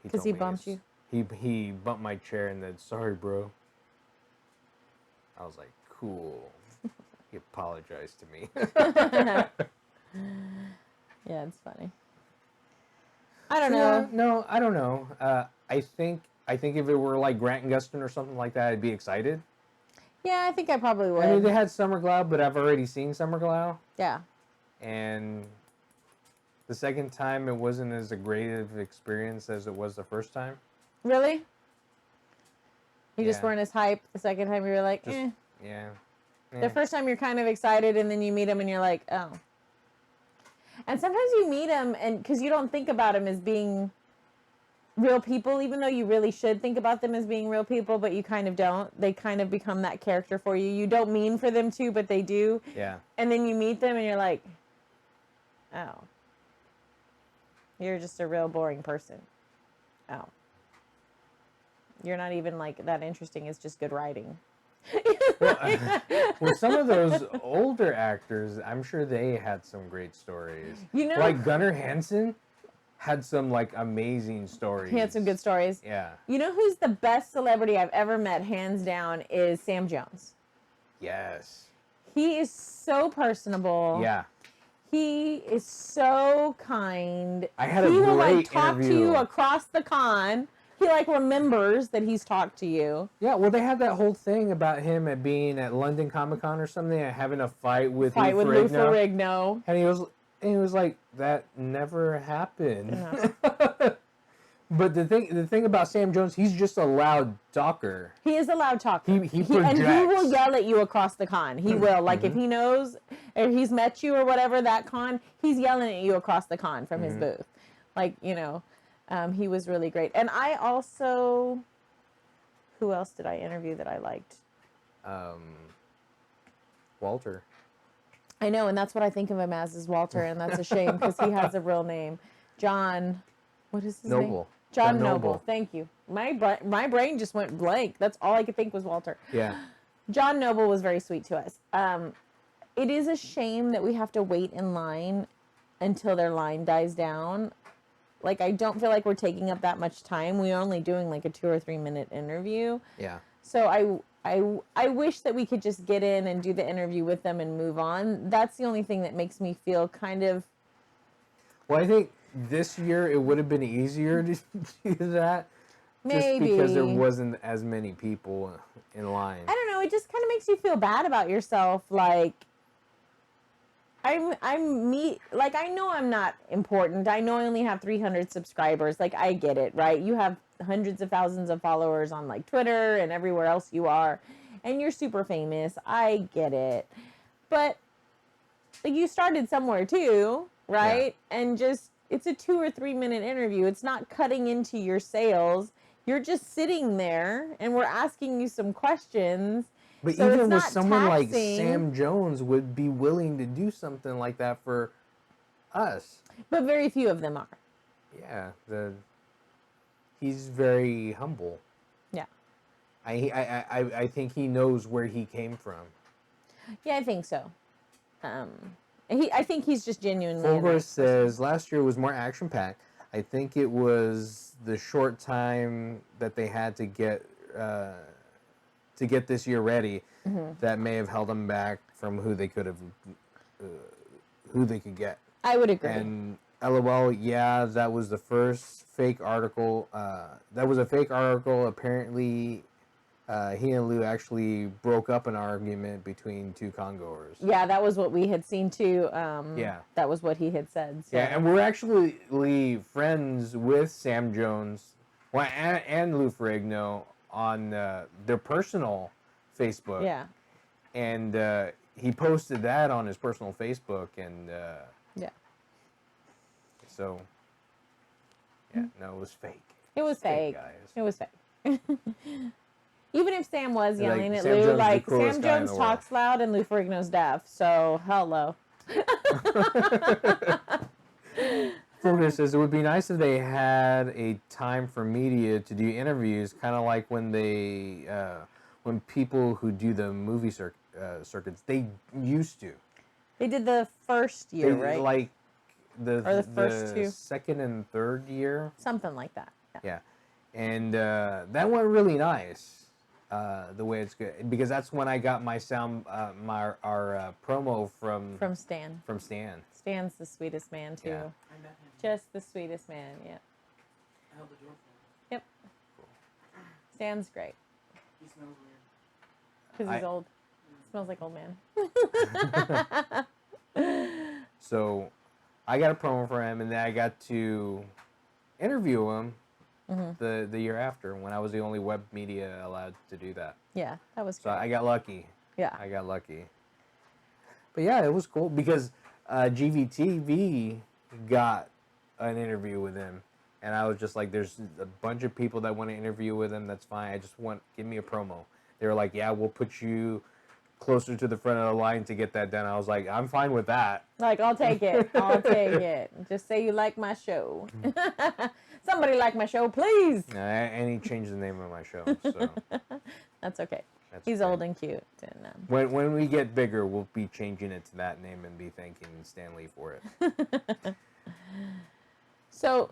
Speaker 1: Because he bumped you?
Speaker 2: He bumped my chair and said, "Sorry, bro." I was like, "Cool." He apologized to me.
Speaker 1: Yeah, it's funny. I don't know.
Speaker 2: No, I don't know. I think if it were like Grant and Gustin or something like that, I'd be excited.
Speaker 1: Yeah, I think I probably would.
Speaker 2: I mean, they had Summer Glau, but I've already seen Summer Glau.
Speaker 1: Yeah.
Speaker 2: And the second time, it wasn't as a great of experience as it was the first time.
Speaker 1: Really? You just
Speaker 2: Yeah.
Speaker 1: weren't as hyped. The second time you were like,
Speaker 2: Just-
Speaker 1: eh.
Speaker 2: Yeah.
Speaker 1: The first time you're kind of excited, and then you meet him and you're like, oh. And sometimes you meet them, and because you don't think about them as being real people, even though you really should think about them as being real people, but you kind of don't. They kind of become that character for you. You don't mean for them to, but they do.
Speaker 2: Yeah.
Speaker 1: And then you meet them and you're like, oh. You're just a real boring person. Oh. You're not even like that interesting. It's just good writing.
Speaker 2: Well, some of those older actors, I'm sure they had some great stories.
Speaker 1: You know,
Speaker 2: Like Gunnar Hansen had some like amazing stories.
Speaker 1: he had some good stories.
Speaker 2: Yeah.
Speaker 1: You know who's the best celebrity I've ever met, hands down, is Sam Jones.
Speaker 2: Yes.
Speaker 1: He is so personable.
Speaker 2: Yeah.
Speaker 1: He is so kind.
Speaker 2: I had a
Speaker 1: he will like
Speaker 2: great
Speaker 1: talk to
Speaker 2: interview.
Speaker 1: you across the con. He like remembers that he's talked to you.
Speaker 2: Yeah, well, they had that whole thing about him at being at London Comic Con or something, and having a fight with Lou Ferrigno.
Speaker 1: Ferrigno.
Speaker 2: And he was like, that never happened.
Speaker 1: Yeah.
Speaker 2: But the thing about Sam Jones, he's just a loud talker.
Speaker 1: He is a loud talker.
Speaker 2: He
Speaker 1: and he will
Speaker 2: projects.
Speaker 1: yell at you across the con. He will. Like if he knows or he's met you or whatever that con, he's yelling at you across the con from his booth. Like, you know, he was really great. And I also, who else did I interview that I liked?
Speaker 2: Walter.
Speaker 1: I know, and that's what I think of him as is Walter, and that's a shame because he has a real name. John, what is his name?
Speaker 2: Noble.
Speaker 1: John Noble. Thank you. My brain just went blank. That's all I could think was Walter.
Speaker 2: Yeah.
Speaker 1: John Noble was very sweet to us. It is a shame that we have to wait in line until their line dies down. Like, I don't feel like we're taking up that much time. We're only doing like a 2 or 3 minute interview.
Speaker 2: Yeah.
Speaker 1: So I wish that we could just get in and do the interview with them and move on. That's the only thing that makes me feel kind of...
Speaker 2: Well, I think this year it would have been easier to do that.
Speaker 1: Maybe.
Speaker 2: Just because there wasn't as many people in line.
Speaker 1: I don't know. It just kind of makes you feel bad about yourself. Like, I'm me. Like, I know I'm not important. I know I only have 300 subscribers. Like, I get it, right? You have hundreds of thousands of followers on like Twitter and everywhere else you are, and you're super famous. I get it, but like, you started somewhere too, right? Yeah. And just it's a 2 or 3 minute interview. It's not cutting into your sales. You're just sitting there, and we're asking you some questions.
Speaker 2: But
Speaker 1: so
Speaker 2: even with someone
Speaker 1: taxing.
Speaker 2: like Sam Jones would be willing to do something like that for us.
Speaker 1: But very few of them are.
Speaker 2: Yeah, he's very humble.
Speaker 1: Yeah.
Speaker 2: I think he knows where he came from.
Speaker 1: Yeah, I think so. I think he's just genuinely.
Speaker 2: Fulgor says last year was more action packed. I think it was the short time that they had to get this year ready that may have held them back from who they could get.
Speaker 1: I would agree.
Speaker 2: And LOL, yeah, that was the first fake article. That was a fake article. Apparently, he and Lou actually broke up an argument between two congoers.
Speaker 1: Yeah, that was what we had seen too.
Speaker 2: Yeah.
Speaker 1: That was what he had said. So.
Speaker 2: Yeah, and we're actually friends with Sam Jones, well, and Lou Ferrigno on their personal Facebook.
Speaker 1: Yeah.
Speaker 2: And he posted that on his personal Facebook, and
Speaker 1: Yeah.
Speaker 2: so yeah, no, it was fake.
Speaker 1: It was fake.
Speaker 2: Guys.
Speaker 1: It was fake. Even if Sam was yelling at
Speaker 2: Sam
Speaker 1: Lou,
Speaker 2: Jones is the
Speaker 1: like
Speaker 2: coolest
Speaker 1: Sam
Speaker 2: guy in
Speaker 1: Jones
Speaker 2: the world.
Speaker 1: talks loud and Lou Ferrigno's deaf, so hello.
Speaker 2: Fulvia says it would be nice if they had a time for media to do interviews, kind of like when they, when people who do the movie circuits, they used to.
Speaker 1: They did the first year, right?
Speaker 2: Like
Speaker 1: Or the first two?
Speaker 2: second and third year.
Speaker 1: Something like that. Yeah.
Speaker 2: Yeah, and that went really nice. The way it's good, because that's when I got my sound, our promo from
Speaker 1: Stan.
Speaker 2: From Stan.
Speaker 1: Stan's the sweetest man too.
Speaker 2: Yeah.
Speaker 3: I met him.
Speaker 1: Just the sweetest man. Yeah.
Speaker 3: I held the door for him.
Speaker 1: Yep. Stan's great
Speaker 3: He smells weird.
Speaker 1: because he's
Speaker 2: I-
Speaker 1: old. Smells like old man.
Speaker 2: So I got a promo for him, and then I got to interview him the year after, when I was the only web media allowed to do that.
Speaker 1: Yeah, that was
Speaker 2: So
Speaker 1: great.
Speaker 2: I got lucky.
Speaker 1: Yeah.
Speaker 2: I got lucky. But yeah, it was cool because GVTV got an interview with him, and I was just like, "There's a bunch of people that want to interview with him. That's fine. I just give me a promo." They were like, "Yeah, we'll put you closer to the front of the line to get that done." I was like, "I'm fine with that."
Speaker 1: Like, I'll take it. I'll take it. Just say you like my show. Somebody like my show, please.
Speaker 2: And he changed the name of my show, so
Speaker 1: That's okay.
Speaker 2: that's
Speaker 1: He's
Speaker 2: great.
Speaker 1: old and cute. And,
Speaker 2: When we get bigger, we'll be changing it to that name and be thanking Stan Lee for it.
Speaker 1: So,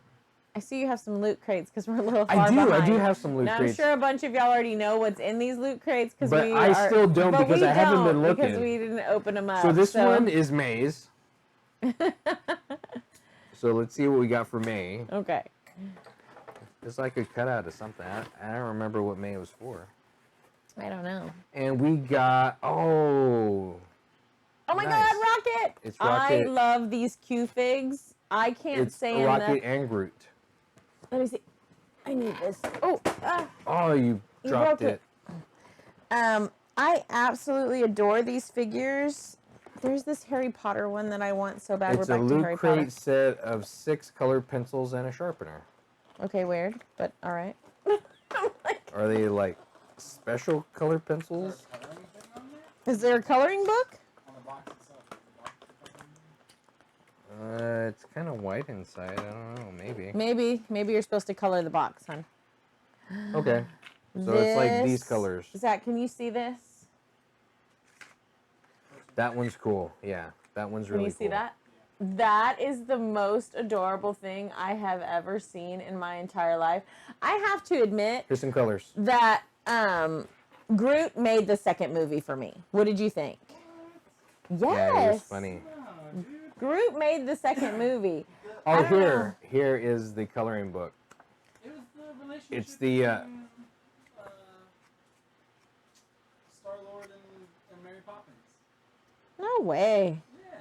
Speaker 1: I see you have some loot crates because we're a little far
Speaker 2: I do
Speaker 1: behind.
Speaker 2: have some loot
Speaker 1: Now,
Speaker 2: crates.
Speaker 1: I'm sure a bunch of y'all already know what's in these loot crates because
Speaker 2: But
Speaker 1: we
Speaker 2: I
Speaker 1: are,
Speaker 2: still don't
Speaker 1: but
Speaker 2: because
Speaker 1: we
Speaker 2: I haven't been
Speaker 1: don't because
Speaker 2: looking.
Speaker 1: we didn't open them up.
Speaker 2: So this one is May's. So let's see what we got for May.
Speaker 1: Okay.
Speaker 2: It's like a cutout of something. I don't remember what May was for.
Speaker 1: I don't know.
Speaker 2: And we got
Speaker 1: Oh my
Speaker 2: Nice.
Speaker 1: God, Rocket!
Speaker 2: It's
Speaker 1: I
Speaker 2: Rocket.
Speaker 1: love these Q figs. I can't
Speaker 2: it's
Speaker 1: say
Speaker 2: Rocket
Speaker 1: enough.
Speaker 2: and Groot.
Speaker 1: Let me see. I need this. Oh,
Speaker 2: Oh, you
Speaker 1: You
Speaker 2: dropped
Speaker 1: broke
Speaker 2: it.
Speaker 1: I absolutely adore these figures. There's this Harry Potter one that I want so bad.
Speaker 2: It's
Speaker 1: We're
Speaker 2: a
Speaker 1: back to
Speaker 2: loot
Speaker 1: Harry
Speaker 2: crate
Speaker 1: Potter.
Speaker 2: set of 6 colored pencils and a sharpener.
Speaker 1: Okay, weird, but all right.
Speaker 2: Are they like special colored pencils?
Speaker 3: Coloring thing on there?
Speaker 1: Is there a coloring book?
Speaker 3: On the box itself. Is the box coloring?
Speaker 2: It's kind of white inside. I don't know. Maybe.
Speaker 1: Maybe you're supposed to color the box, hon.
Speaker 2: Okay. So it's like these
Speaker 1: This-
Speaker 2: colors.
Speaker 1: Zach, can you see this?
Speaker 2: That one's cool. Yeah, that one's
Speaker 1: Can
Speaker 2: really
Speaker 1: you
Speaker 2: cool.
Speaker 1: see that? That is the most adorable thing I have ever seen in my entire life. I have to admit
Speaker 2: Here's some colors.
Speaker 1: that Groot made the second movie for me. What did you think? Yes.
Speaker 2: Yeah, it was funny.
Speaker 3: Oh, dude.
Speaker 1: Groot made the second movie.
Speaker 2: Oh,
Speaker 1: I don't
Speaker 2: here is the coloring book.
Speaker 3: It was the relationship
Speaker 2: It's the,
Speaker 3: between Star-Lord and Mary Poppins.
Speaker 1: No way.
Speaker 3: Yeah.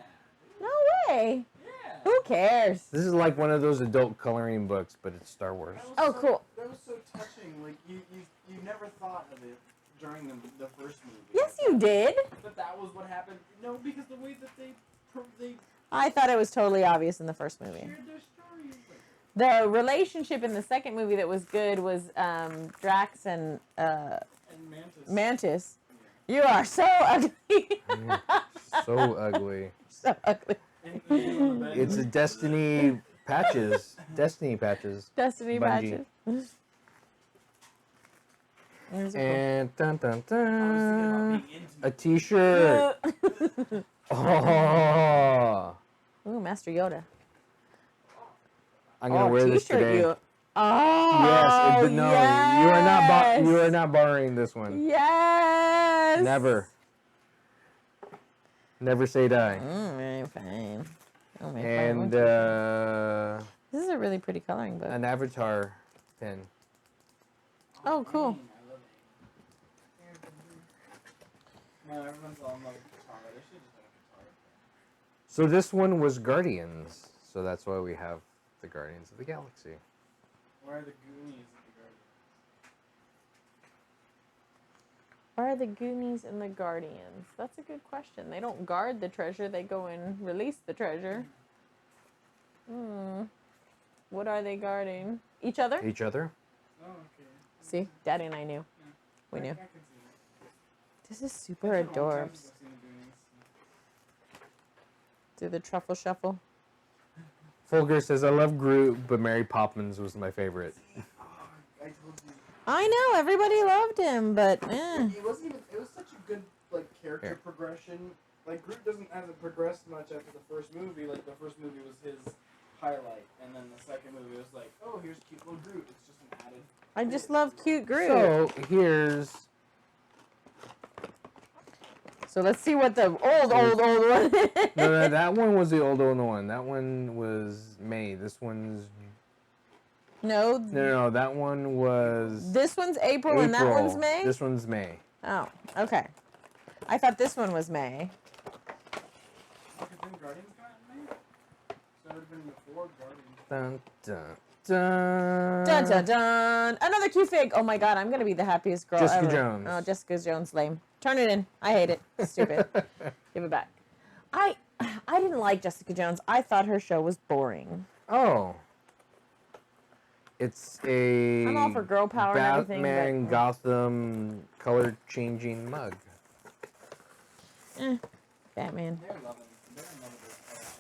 Speaker 1: No way.
Speaker 3: Yeah.
Speaker 1: Who cares?
Speaker 2: This is like one of those adult coloring books, but it's Star Wars.
Speaker 3: That was
Speaker 1: Oh,
Speaker 3: so,
Speaker 1: cool.
Speaker 3: That was so touching. Like you never thought of it during the first movie.
Speaker 1: Yes, you did.
Speaker 3: But that was what happened. No, because the way that they
Speaker 1: I thought it was totally obvious in the first movie.
Speaker 3: shared their stories. Like,
Speaker 1: The relationship in the second movie that was good was Drax and
Speaker 3: and Mantis.
Speaker 1: Mantis. You are so ugly.
Speaker 2: So ugly.
Speaker 1: So ugly.
Speaker 3: And on the bed.
Speaker 2: It's a Destiny patches. Destiny patches.
Speaker 1: Destiny
Speaker 2: Bungie.
Speaker 1: patches. These are
Speaker 2: And dun dun
Speaker 3: I was thinking about
Speaker 2: dun.
Speaker 3: being
Speaker 2: A
Speaker 3: intimate.
Speaker 2: T-shirt.
Speaker 1: cool.
Speaker 2: Oh.
Speaker 1: Ooh, Master Yoda.
Speaker 2: I'm gonna wear this
Speaker 1: T-shirt
Speaker 2: today.
Speaker 1: you. Oh,
Speaker 2: Yes, but no,
Speaker 1: yes.
Speaker 2: you are not borrowing this one.
Speaker 1: Yes.
Speaker 2: Never. Never say die.
Speaker 1: Very fine. Oh my
Speaker 2: And
Speaker 1: this is a really pretty coloring book.
Speaker 2: an avatar pin.
Speaker 1: Oh, cool.
Speaker 3: I love No, everyone's all in love with Katara. They should just have a Katara thing.
Speaker 2: So this one was Guardians. So that's why we have the Guardians of the Galaxy.
Speaker 3: Where are the Goonies of the Guardians?
Speaker 1: Where are the Goonies and the Guardians? That's a good question. They don't guard the treasure. They go and release the treasure. What are they guarding? Each other?
Speaker 2: Each other?
Speaker 3: Oh, okay.
Speaker 1: See, Daddy and I knew. We knew.
Speaker 3: I can see that.
Speaker 1: This is super
Speaker 3: It's been a long time
Speaker 1: adorbs.
Speaker 3: since I've seen the Goonies.
Speaker 1: Do the truffle shuffle.
Speaker 2: Folger says, I love Groot, but Mary Poppins was my favorite.
Speaker 3: I told you.
Speaker 1: I know, everybody loved him, but
Speaker 3: It wasn't even. It was such a good like character
Speaker 2: Here.
Speaker 3: progression. Like Groot hasn't progressed much after the first movie. Like the first movie was his highlight, and then the second movie was like, oh, here's cute little Groot. It's just an added.
Speaker 1: I just love cute Groot.
Speaker 2: So here's
Speaker 1: So let's see what the old one is.
Speaker 2: no, that one was the old one. That one was May. This one's no. That one was
Speaker 1: This one's April, and that one's May?
Speaker 2: This one's May.
Speaker 1: Oh, okay. I thought this one was May.
Speaker 3: Okay, then Guardians got in May. So it would have been before Guardians.
Speaker 2: Dun dun dun.
Speaker 1: Dun dun dun! Another Q fig. Oh my god, I'm gonna be the happiest girl
Speaker 2: Jessica
Speaker 1: ever.
Speaker 2: Jones.
Speaker 1: Oh, Jessica Jones, lame. Turn it in. I hate it. Stupid. Give it back. I didn't like Jessica Jones. I thought her show was boring.
Speaker 2: Oh. It's a
Speaker 1: I'm all for girl power and everything,
Speaker 2: Batman
Speaker 1: but
Speaker 2: Gotham color changing mug.
Speaker 1: Batman.
Speaker 3: They're in love with this.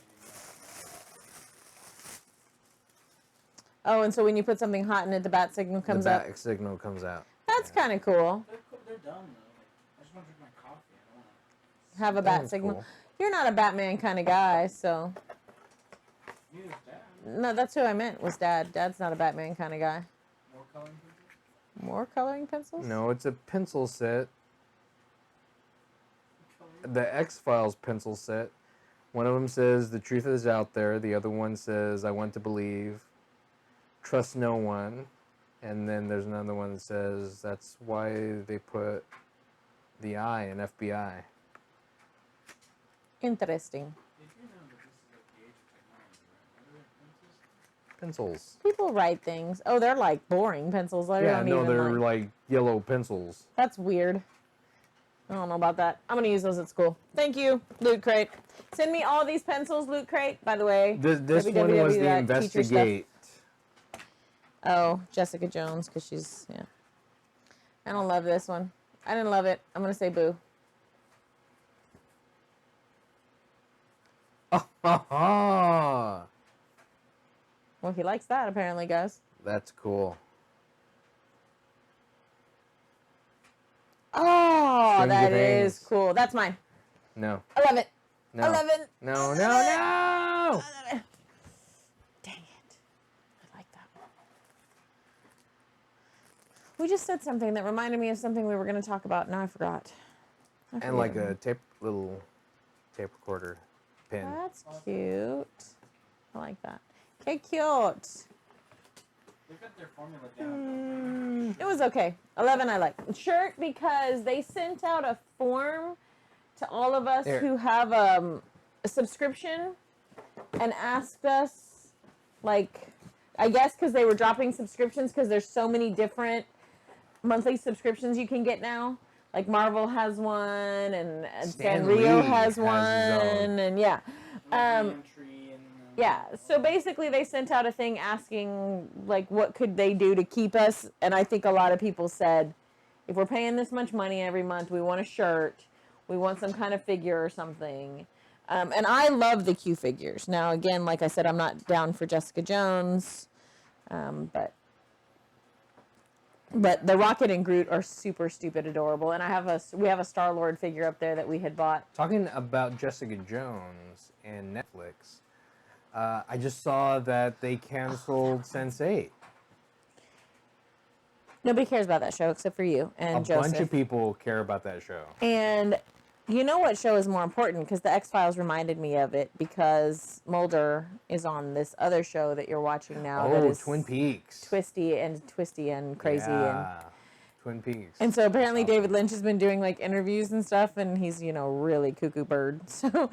Speaker 1: Oh, and so when you put something hot in it, the bat signal comes
Speaker 2: the
Speaker 1: up.
Speaker 2: bat signal comes out.
Speaker 1: That's kind of cool.
Speaker 3: They're dumb though. Like, I just want to drink my coffee. I don't want
Speaker 1: Have a
Speaker 2: That
Speaker 1: bat
Speaker 2: one's
Speaker 1: signal.
Speaker 2: cool.
Speaker 1: You're not a Batman kind of guy, so
Speaker 3: to. Neither's Dad.
Speaker 1: no, that's who I meant was Dad. Dad's not a Batman kind of guy.
Speaker 3: More coloring pencils.
Speaker 1: More coloring pencils?
Speaker 2: No, it's a pencil set.
Speaker 3: Coloring.
Speaker 2: The X-Files pencil set. One of them says the truth is out there. The other one says I want to believe. Trust no one. And then there's another one that says that's why they put the I in FBI.
Speaker 1: Interesting.
Speaker 3: Did you know that this is like the age of technology, right? What are
Speaker 2: Pencils.
Speaker 3: pencils?
Speaker 1: People write things. Oh, they're like boring pencils. I
Speaker 2: Yeah,
Speaker 1: don't
Speaker 2: no,
Speaker 1: even
Speaker 2: they're
Speaker 1: like.
Speaker 2: like yellow pencils.
Speaker 1: That's weird. I don't know about that. I'm gonna use those at school. Thank you, Loot Crate. Send me all these pencils, Loot Crate. By the way,
Speaker 2: This one was the
Speaker 1: that teacher stuff.
Speaker 2: investigate.
Speaker 1: Oh, Jessica Jones, because she's yeah. I don't love this one. I didn't love it. I'm gonna say boo.
Speaker 2: Well,
Speaker 1: Well, he likes that apparently, guys.
Speaker 2: that's cool.
Speaker 1: Oh,
Speaker 2: Stranger
Speaker 1: that is
Speaker 2: Things.
Speaker 1: cool. That's mine.
Speaker 2: No.
Speaker 1: 11.
Speaker 2: No.
Speaker 1: 11.
Speaker 2: No, no, no!
Speaker 1: Dang it. I like that one. We just said something that reminded me of something we were going to talk about. Now I forgot.
Speaker 2: And like a little tape recorder pin.
Speaker 1: That's cute. I like that. Okay, cute.
Speaker 3: They've got their formula down.
Speaker 1: It was okay. 11 I like. Shirt because they sent out a form to all of us
Speaker 2: Here.
Speaker 1: who have a subscription and asked us, like, I guess because they were dropping subscriptions because there's so many different monthly subscriptions you can get now. Like Marvel has one and
Speaker 2: Stan
Speaker 1: Sanrio
Speaker 2: Lee
Speaker 1: has
Speaker 2: has his own.
Speaker 1: one and yeah.
Speaker 3: Entry and
Speaker 1: Yeah, so basically they sent out a thing asking, like, what could they do to keep us? And I think a lot of people said, if we're paying this much money every month, we want a shirt, we want some kind of figure or something. And I love the Q figures. Now, again, like I said, I'm not down for Jessica Jones, but the Rocket and Groot are super stupid adorable. And we have a Star-Lord figure up there that we had bought.
Speaker 2: Talking about Jessica Jones and Netflix, I just saw that they canceled Sense8.
Speaker 1: Nobody cares about that show except for you and
Speaker 2: A
Speaker 1: Joseph.
Speaker 2: bunch of people care about that show.
Speaker 1: And you know what show is more important? Because the X-Files reminded me of it because Mulder is on this other show that you're watching now. that
Speaker 2: Oh,
Speaker 1: is
Speaker 2: Twin Peaks.
Speaker 1: twisty and crazy.
Speaker 2: Yeah. Twin Peaks.
Speaker 1: And so apparently
Speaker 2: That's awesome.
Speaker 1: David Lynch has been doing like interviews and stuff, and he's, you know, really cuckoo bird. So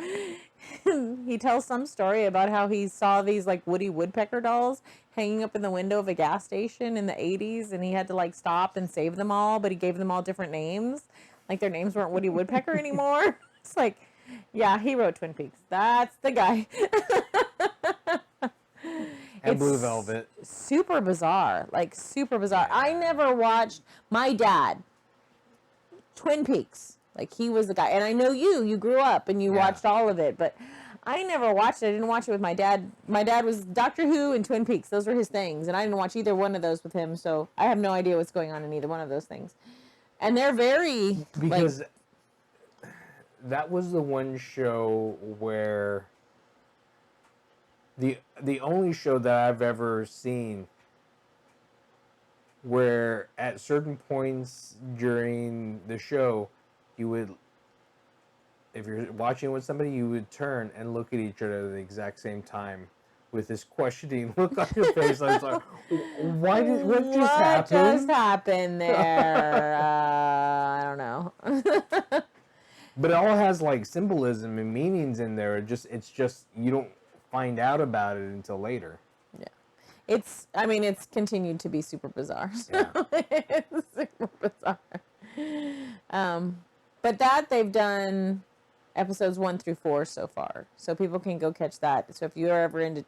Speaker 1: he tells some story about how he saw these like Woody Woodpecker dolls hanging up in the window of a gas station in the 80s, and he had to like stop and save them all, but he gave them all different names. Like their names weren't Woody Woodpecker anymore. It's like, yeah, he wrote Twin Peaks. That's the guy.
Speaker 2: And Blue Velvet.
Speaker 1: Super bizarre. Like, super bizarre. I never watched my dad, Twin Peaks. Like, he was the guy. And I know you grew up and you watched all of it, but I never watched it. I didn't watch it with my dad. My dad was Doctor Who and Twin Peaks. Those were his things. And I didn't watch either one of those with him, so I have no idea what's going on in either one of those things. And they're very...
Speaker 2: Because
Speaker 1: like,
Speaker 2: that was the one show where... The only show that I've ever seen where at certain points during the show, you would, if you're watching with somebody, you would turn and look at each other at the exact same time with this questioning look on your face. I was like, what just happened?
Speaker 1: What just happened there? I don't know.
Speaker 2: But it all has like symbolism and meanings in there. It's just you don't find out about it until later.
Speaker 1: Yeah. It's continued to be super bizarre. So
Speaker 2: Yeah.
Speaker 1: it's super bizarre. But that they've done episodes 1 through 4 so far. So people can go catch that. So if you're ever into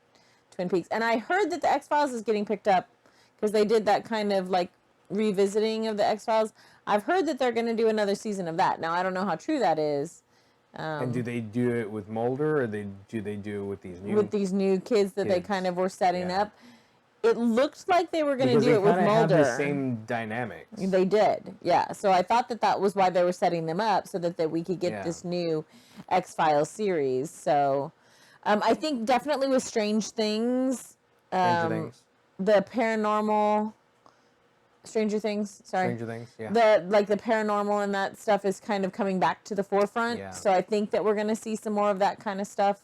Speaker 1: Twin Peaks. And I heard that the X-Files is getting picked up because they did that kind of like revisiting of the X-Files. I've heard that they're going to do another season of that. Now, I don't know how true that is.
Speaker 2: And do they do it with Mulder, or do they do it with these new
Speaker 1: kids that they kind of were setting
Speaker 2: Yeah.
Speaker 1: up? It looked like they were going to
Speaker 2: because
Speaker 1: do
Speaker 2: they
Speaker 1: it with
Speaker 2: kinda have
Speaker 1: Mulder.
Speaker 2: the same dynamics.
Speaker 1: They did, yeah. So I thought that was why they were setting them up, so that we could get this new X-Files series. So I think definitely with Stranger Things,
Speaker 2: Stranger Things.
Speaker 1: the paranormal. Stranger Things,
Speaker 2: Yeah.
Speaker 1: The paranormal and that stuff is kind of coming back to the forefront.
Speaker 2: Yeah.
Speaker 1: So I think that we're going to see some more of that kind of stuff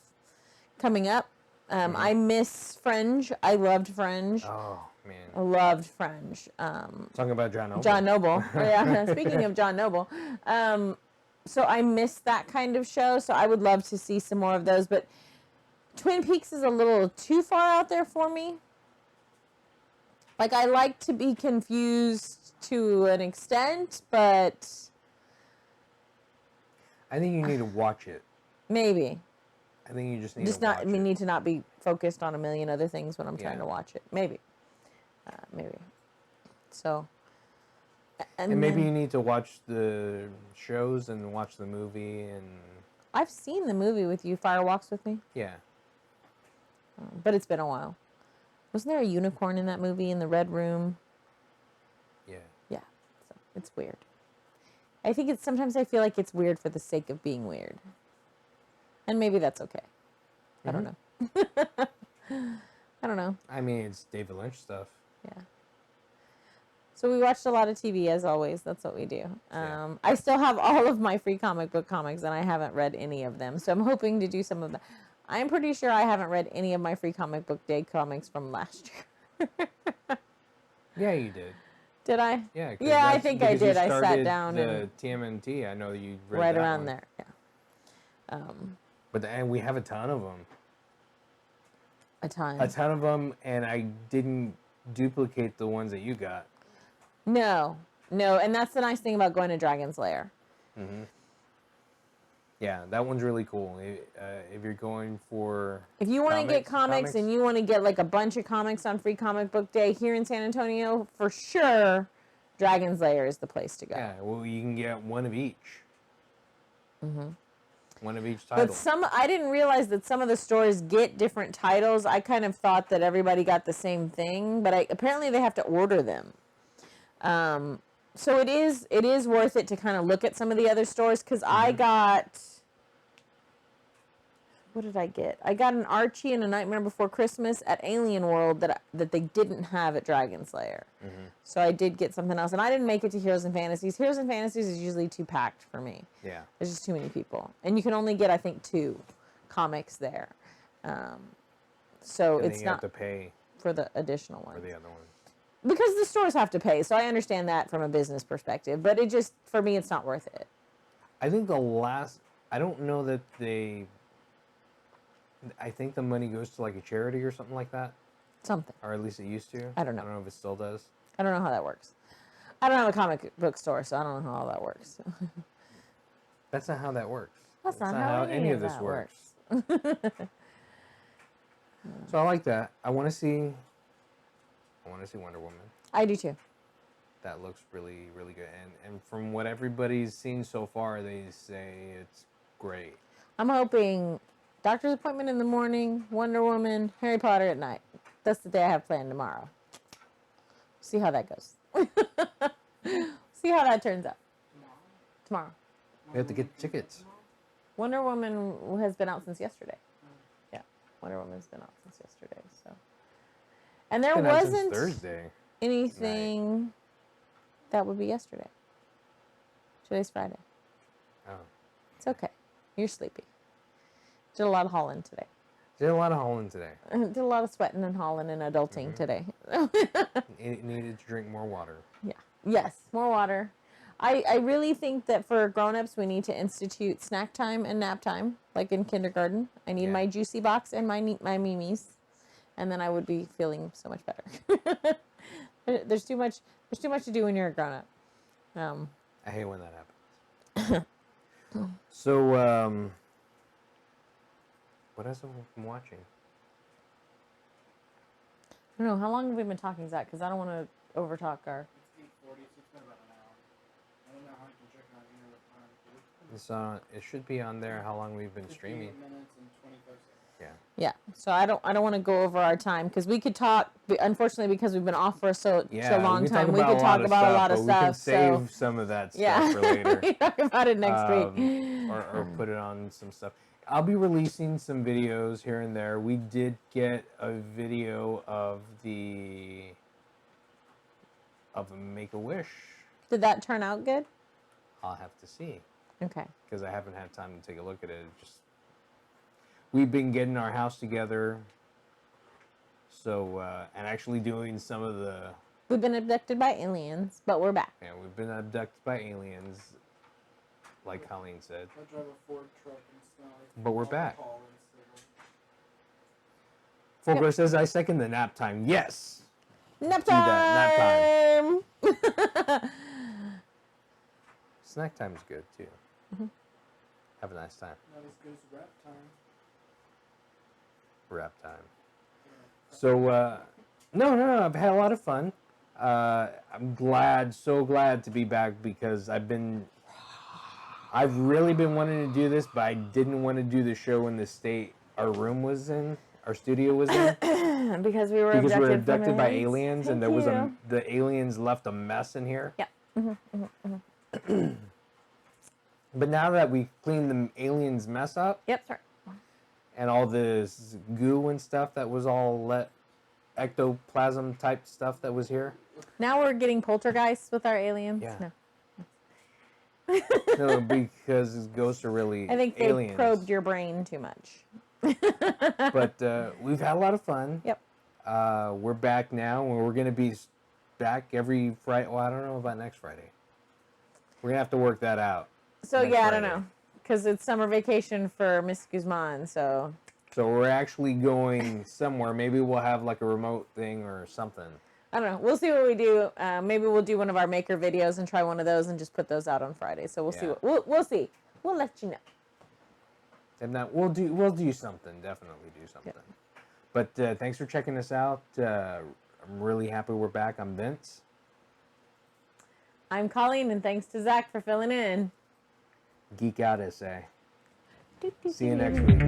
Speaker 1: coming up. I miss Fringe. I loved Fringe.
Speaker 2: Oh man.
Speaker 1: I loved Fringe.
Speaker 2: Talking about John Noble.
Speaker 1: John Noble. Yeah. Speaking of John Noble, so I miss that kind of show. So I would love to see some more of those. But Twin Peaks is a little too far out there for me. Like, I like to be confused to an extent, but...
Speaker 2: I think you need to watch it.
Speaker 1: Maybe.
Speaker 2: I think you just need to watch it.
Speaker 1: need to not be focused on a million other things when I'm trying to watch it. Maybe. Maybe. So...
Speaker 2: And maybe you need to watch the shows and watch the movie and...
Speaker 1: I've seen the movie with you, Fire Walks With Me.
Speaker 2: Yeah.
Speaker 1: But it's been a while. Wasn't there a unicorn in that movie in the red room?
Speaker 2: Yeah.
Speaker 1: Yeah. So it's weird. I think sometimes I feel like it's weird for the sake of being weird. And maybe that's okay. I don't know. I don't know.
Speaker 2: I mean, it's David Lynch stuff.
Speaker 1: Yeah. So we watched a lot of TV as always. That's what we do. I still have all of my free comic book comics and I haven't read any of them. So I'm hoping to do some of that. I'm pretty sure I haven't read any of my free comic book day comics from last year.
Speaker 2: Yeah, you did.
Speaker 1: Did I?
Speaker 2: Yeah.
Speaker 1: Yeah, I think I did. I sat down
Speaker 2: the TMNT. I know you read
Speaker 1: right
Speaker 2: that
Speaker 1: around
Speaker 2: one.
Speaker 1: there. Yeah.
Speaker 2: And we have a ton of them.
Speaker 1: A ton.
Speaker 2: A ton of them, and I didn't duplicate the ones that you got.
Speaker 1: No, and that's the nice thing about going to Dragon's Lair.
Speaker 2: Mm-hmm. Yeah, that one's really cool. If you're going for...
Speaker 1: If you want to get comics and you want to get like a bunch of comics on Free Comic Book Day here in San Antonio, for sure, Dragon's Lair is the place to go.
Speaker 2: Yeah, well, you can get one of each.
Speaker 1: Mm-hmm.
Speaker 2: One of each title.
Speaker 1: But I didn't realize that some of the stores get different titles. I kind of thought that everybody got the same thing, but apparently they have to order them. So it is worth it to kind of look at some of the other stores, because I got... What did I get? I got an Archie and a Nightmare Before Christmas at Alien World that they didn't have at Dragon's Lair. Mm-hmm. So I did get something else. And I didn't make it to Heroes and Fantasies. Heroes and Fantasies is usually too packed for me.
Speaker 2: Yeah.
Speaker 1: There's just too many people. And you can only get, I think, 2 comics there. So
Speaker 2: and
Speaker 1: it's
Speaker 2: then you
Speaker 1: not
Speaker 2: have to pay
Speaker 1: for the additional one.
Speaker 2: for the other one.
Speaker 1: because the stores have to pay, so I understand that from a business perspective. But it just, for me, it's not worth it.
Speaker 2: I think I don't know that I think the money goes to like a charity or something like that,
Speaker 1: Something.
Speaker 2: or at least it used to.
Speaker 1: I don't know.
Speaker 2: I don't know if it still does.
Speaker 1: I don't know how that works. I don't have a comic book store, so I don't know how all that works.
Speaker 2: That's not how that works.
Speaker 1: That's not how any of
Speaker 2: this
Speaker 1: that
Speaker 2: works. So I like that. I want to see Wonder Woman.
Speaker 1: I do too.
Speaker 2: That looks really, really good. And from what everybody's seen so far, they say it's great.
Speaker 1: I'm hoping doctor's appointment in the morning, Wonder Woman, Harry Potter at night. That's the day I have planned tomorrow. See how that goes. See how that turns out. Tomorrow.
Speaker 2: We have to get tickets.
Speaker 1: Wonder Woman has been out since yesterday. Yeah, Wonder Woman's been out since yesterday. So, and there
Speaker 2: Been out since
Speaker 1: wasn't
Speaker 2: Thursday.
Speaker 1: anything that would be yesterday. Today's Friday.
Speaker 2: Oh.
Speaker 1: It's okay. You're sleepy. Did a lot of hauling today.
Speaker 2: Did a lot of hauling today.
Speaker 1: Did a lot of sweating and hauling and adulting today.
Speaker 2: Needed to drink more water.
Speaker 1: Yeah. Yes, more water. I really think that for grown-ups, we need to institute snack time and nap time, like in kindergarten. I need my juicy box and my Mimis, and then I would be feeling so much better. There's too much to do when you're a grown-up.
Speaker 2: I hate when that happens. So, what else have we been watching?
Speaker 1: I don't know. How long have we been talking, Zach? Because I don't want to overtalk our...
Speaker 3: It's 8:40, so it's been about an hour. I don't know how I can check on here what time, but
Speaker 2: It should be on there how long we've been
Speaker 3: 58
Speaker 2: streaming.
Speaker 3: minutes and 25 seconds.
Speaker 2: Yeah.
Speaker 1: Yeah. So I don't want to go over our time because we could talk. Unfortunately, because we've been off for so long time, we could talk about a lot of stuff.
Speaker 2: We can save some of that stuff for later.
Speaker 1: We talk about it next week.
Speaker 2: Or put it on some stuff. I'll be releasing some videos here and there. We did get a video of the Make-A-Wish.
Speaker 1: Did that turn out good?
Speaker 2: I'll have to see.
Speaker 1: Okay.
Speaker 2: Because I haven't had time to take a look at it. We've been getting our house together. So, and actually doing some of the...
Speaker 1: We've been abducted by aliens, but we're back.
Speaker 2: Yeah, we've been abducted by aliens, like Colleen said.
Speaker 3: I drive a Ford truck and smell like
Speaker 2: But we're back.
Speaker 3: alcohol and
Speaker 2: Fulgur says, I second the nap time. Yes!
Speaker 1: Nap
Speaker 2: Do that,
Speaker 1: time!
Speaker 2: Snack time's good, too.
Speaker 1: Mm-hmm.
Speaker 2: Have a nice time.
Speaker 3: Not as good as rap time.
Speaker 2: Wrap time. So, no, I've had a lot of fun. I'm so glad to be back because I've really been wanting to do this, but I didn't want to do the show in the state our studio was in.
Speaker 1: Because we were
Speaker 2: abducted by aliens, and
Speaker 1: Thank
Speaker 2: there
Speaker 1: you.
Speaker 2: the aliens left a mess in here.
Speaker 1: Yeah.
Speaker 2: But now that we cleaned the aliens' mess up,
Speaker 1: Yep, sorry.
Speaker 2: and all this goo and stuff that was all ectoplasm type stuff that was here.
Speaker 1: Now we're getting poltergeists with our aliens.
Speaker 2: Yeah.
Speaker 1: No.
Speaker 2: No, because ghosts are really
Speaker 1: I think they
Speaker 2: aliens.
Speaker 1: probed your brain too much.
Speaker 2: But we've had a lot of fun.
Speaker 1: Yep.
Speaker 2: We're back now, and we're going to be back every Friday. Well, I don't know about next Friday. We're going to have to work that out.
Speaker 1: So
Speaker 2: next
Speaker 1: yeah, I don't
Speaker 2: Friday.
Speaker 1: know. Because it's summer vacation for Miss Guzman, so...
Speaker 2: So we're actually going somewhere. Maybe we'll have like a remote thing or something.
Speaker 1: I don't know. We'll see what we do. Maybe we'll do one of our maker videos and try one of those and just put those out on Friday. So we'll see. We'll see. We'll let you know.
Speaker 2: If not, we'll do something. Definitely do something.
Speaker 1: Yep.
Speaker 2: But thanks for checking us out. I'm really happy we're back. I'm Vince.
Speaker 1: I'm Colleen, and thanks to Zach for filling in.
Speaker 2: Geek out, SA. See you next week.